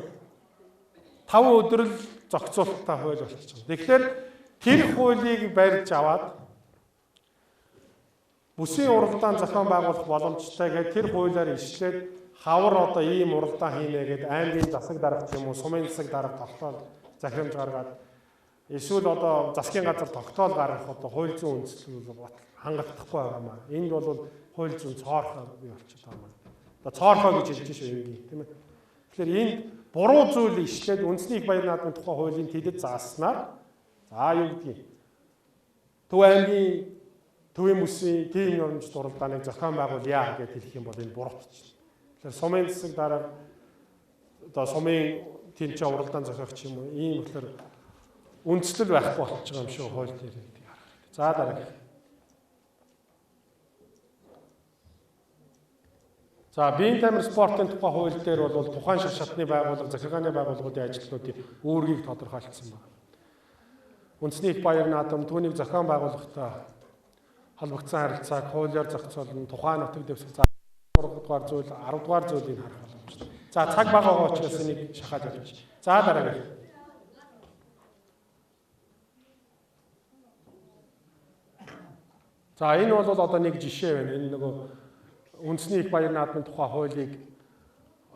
5 өдөр л зохицуулалттай хууль болчихсон. Тэгэхээр тэр хуулийг барьж аваад бүсийн уралдаан зохион байгуулах боломжтой гэдэг тэр хуулиар ишлээд хавар одоо ийм уралдаан хийнэ гэдэг аймгийн засаг дарга ч юм уу, сумын засаг дарга тогтоол захирамж гаргаад эсвэл одоо засгийн газар тогтоол гаргах одоо хууль зүйн үндэслэл хангахдахгүй байгаамаа. Энд бол хууль зүйн цоорхоо бий болчиход байгаа юм. Одоо цоорхоо гэж хэлж шүү юм тийм ээ. Тэгэхээр энд буруу зүйл ишлээд үндэсний их баяр наадмын тухай хуулийн тэдэд зааснаар за юу гэдгийг Төв аймгийн төвийн бүсийн тийм орнч уралдааныг зохион байгуулъя гэж хэлэх юм бол энэ буруутчих. Тэгэхээр сумын засаг дарга одоо сумын тэнцээ уралдаан зохиох ч юм уу ийм болохоор үндслэл байхгүй болчих юм шүү хууль дээр гэдэг харах. За дараа. За биеийн тамир спортын тухай хууль дээр бол тухайн шатны байгууллага, захиргааны байгууллагуудын ажилтнуудын үүргийг тодорхойлсон байна. Үндэсний их баяр наадам түүнийг зохион байгуулахтай холбогдсон харилцааг хуулиар зохицуулна, тухайн нутаг дэвсгэр 3 дугаар зүйл, 10 дугаар зүйлийг харах боломжтой. За цаг бага байгаа учраас энийг шахаад явж. За дараагийн. За энэ бол одоо нэг жишээ байна. Энэ нөгөө үндэсний их баяр наадмын тухай хуулийг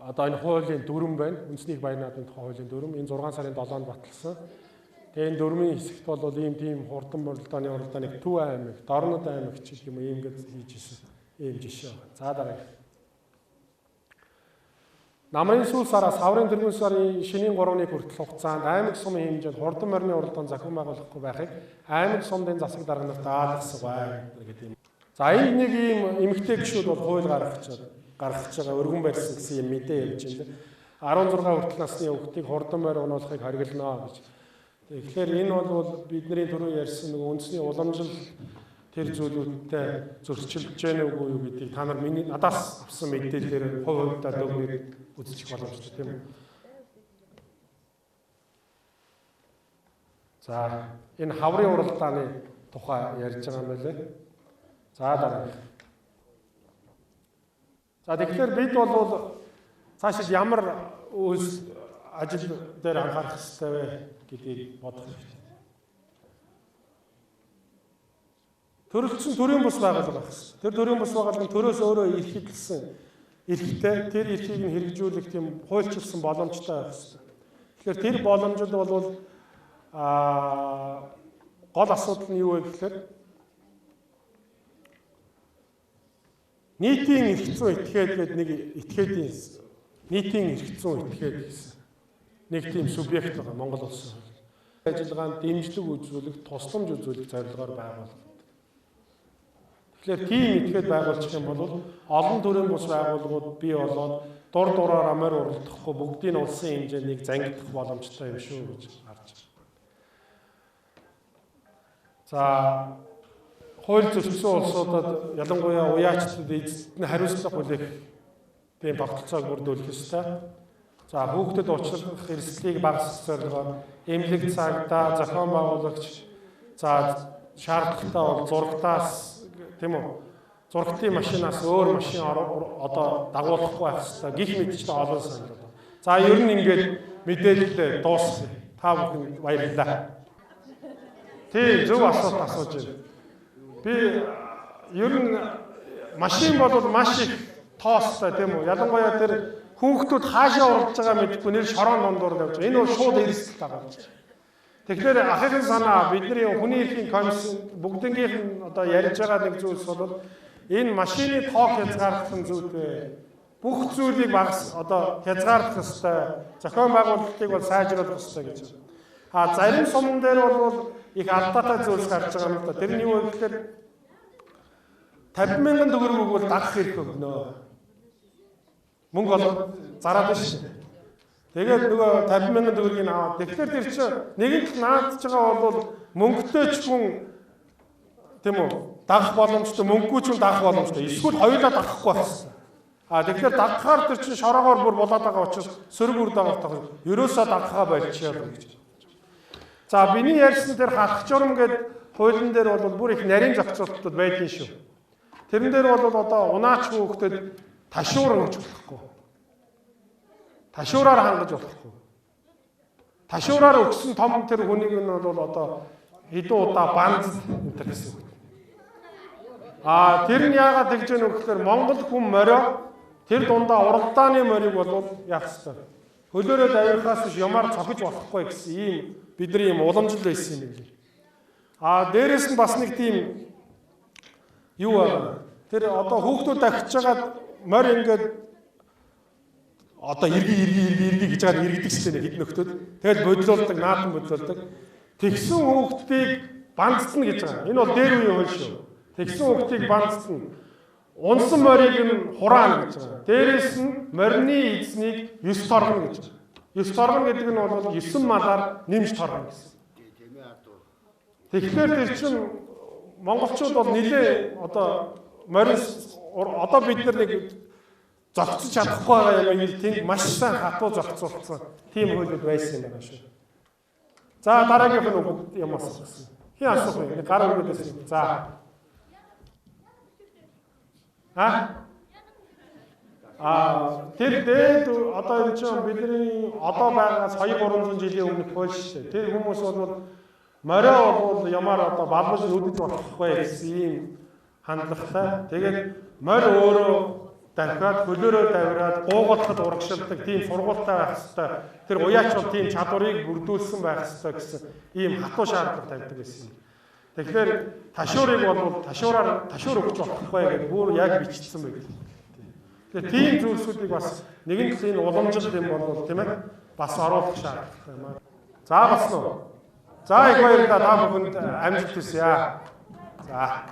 одоо энэ хуулийн дүрм байна. Үндэсний баярын наадмын тухай хуулийн дүрм. Энэ 6 сарын 7-нд баталсан. Тэгээ энэ дүрмийн хэсэгт бол ийм тийм хурдан морилдооны уралдааныг Төв аймаг, Дорнод аймаг ч юм уу ийм гэж хийж ирсэн ийм жишээ байна. За дараа. Намрын сүүл сараас хаврын тэргүүн сарын шинийн 3-ны хүртэл хугацаанд аймаг сумын хэмжээнд хурдан морины уралдаан зохион байгуулахгүй байхыг аймаг сумын засаг дарга нарт даалгасгай гэдэг юм. За энэ нэг ийм эмэгтэй гишүүд бол хууль гаргаж байгаа өргөн барьсан гэсэн юм мэдээ ярьж байна. 16 хүртэл насны хүүхдийг хурдан морь унуулахыг хориглоно гэж. Тэгэхээр энэ бол бидний түрүү ярьсан нэг үндэсний уламжлал тэр зүйлүүдтэй зөрчилдөж байна уу юу гэдгийг та нар миний надаас авсан мэдээлэлээр хувь хувьдаа дүгнээд үзчих боломжтой тийм үү. За энэ хаврын уралдааны тухай ярьж байгаа юм байлээ. За дараа. За тэгэхээр бид бол цаашид ямар ажил дээр анхаарах хэрэгтэй вэ гэдгийг бодох хэрэгтэй. Төрөлцсөн төрийн бус байгууллага байх хэрэгтэй. Тэр төрийн бус байгууллагын төрөөс өөрөө эрхэлсэн эрхтэй тэр эрхийг нь хэрэгжүүлэх тийм хуульчилсан боломжтой байх хэрэгтэй. Тэгэхээр тэр боломжид бол гол асуудал нь юу вэ гэхээр нийтийн эрх зүйн этгээд гэдэг нэг этгээдийн нийтийн эрх зүйн этгээд гэсэн нэг тийм субъект байгаа Монгол улсын ажиллагаанд дэмжлэг үзүүлэх, тусламж үзүүлэх зорилгоор байгуулагдав. Тэгэхээр тийм этгээд байгуулчих юм бол олон төрлийн бус байгууллагууд бий болоод дур дураараа морь уралдахгүй бүгдийн улсын хэмжээнийг зангидах боломжтой юм шүү гэж харж байна. За хууль зөрчсөн улсуудад ялангуяа уяачдад эзэд нь хариуцлага хүлээх тийм тогтолцоог бүрдүүлэх ёстой. За хүүхдэд уучлах эрсдлийг багасгах зорилгоор эмнэлэг цагдаа, зохион байгуулагч за шаардлагатай бол зурагтаас тийм үү зурагтын машинаас өөр машин одоо дагуулахгүй байх хэрэгтэй. Гэх мэтчтэй олон санал. За ер нь ингээд мэдээлэл дууссан. Та бүхэнд баярлалаа. Тийм зөв асуулт асууж байна. Би ер нь машин бол маш их тоостой тийм үү. Ялангуяа тэр хүүхдүүд хаашаа уралж байгаа мэдэхгүй нэр шорон дондор явж байгаа. Энэ бол шууд эрсдэл тагаалж. Тэгэхээр ахын санаа бидний хүний эрхийн комисс бүгднгийнх нь одоо ярьж байгаа нэг зүйлс бол энэ машины тоог хязгаарлах зүйтэй. Бүх зүйлийг багас одоо хязгаарлах ёстой. Зохион байгуулалтыг бол сайжруулах ёстой гэж. Зарим сумн дээр бол их алдаатай зүйлс гарч байгаа юм да. Тэр нь юу вэ гэхээр 50,000 төгрөг өгвөл дагах хэрэг өгнө. Мөнгө болоод зараад байна шүү. Тэгээд нөгөө 50,000 төгрөгийг аваад. Тэгэхээр тэр чинь нэгэнт наадж байгаа бол мөнгөтэй ч хүн тийм үү дагах боломжтой, мөнгөгүй ч хүн дагах боломжтой. Эсвэл хоёулаа дагахгүй байна. Тэгэхээр дагахаар тэр чинь шороогоор бүр болоод байгаа учраас сөрөг үр дагавар тах. Ерөөсөө дагахаа болчихъя гэж. За биний ярьсан тэр халах журам гэдэг хуулийн дээр бол бүр их нарийн зохицуултууд байдгийн шүү. Тэрэн дээр бол одоо унаач хүүхдэд ташуур өгч болохгүй. Ташуураар хангаж болохгүй. Ташуураар өгсөн том тэр хүнийг нь бол одоо хэдэн удаа банд энэ гэсэн үг. Тэр нь яагаад тэгж яах вэ гэхээр Монгол хүн морио тэр дундаа уралдааны морийг бол яах вэ? Хөлөөрөө давирхаас биш ямаар цохиж болохгүй гэсэн ийм бидний ийм уламжлал байсан юм билээ. Дээрээс нь бас нэг тийм юу аа тэр одоо хүүхдүүд ахиж байгаа морь ингээд одоо иргий гэж байгаа иргэдэг шүү дээ хэд нөхдөд. Тэгэл бодлуулдаг, наадам бодлуулдаг. Тэгсэн хүүхдийг бандцна гэж байгаа. Энэ бол дээр үеийн хууль шүү. Тэгсэн хүүхдийг бандцна. Унсан морийг нь хураана гэж байгаа. Дээрээс нь морины эзнийг 9 торгоно гэж байгаа. 9 торгоно гэдэг нь бол 9 малаар нэмж торгоно гэсэн. Тэгэхээр тэр чинь монголчууд бол нэлээ одоо морин одоо бид нар нэг зогцож чадахгүй байгаа юм тийм маш сайн хатуу зогцуулсан тийм хуулиуд байсан юм байна шүү. За дараагийнх нь бүгд юм асуусан. Хин асуух вэ? Гар өгөөдөөс. За. Тэр дээд одоо энэ чинь бидний одоо байгаас 200-300 жилийн өмнөх хууль шүү. Тэр хүмүүс бол морио бол ямар одоо балбаж үдэж болохгүй гэсэн ийм хандлагатай. Тэгээд морь өөрөө давхиад хөлөөрөө давираад гуугуулахад урагшилдаг тийм сургуультай байх хэвээр тэр уяач бол тийм чадварыг бүрдүүлсэн байх хэвээр гэсэн ийм хатуу шаардлага тавьдаг байсан юм. Тэгэхээр ташуурыг бол ташуур өгч болохгүй гэдэг бүр яг бичсэн байг. Тэгэхээр тийм зүйлсүүдийг бас нэгэн энэ уламжлал юм бол тийм ээ бас оруулах шаардлагатай юм аа. За басна уу. За их баярлалаа та бүхэнд амжилт хүсье. За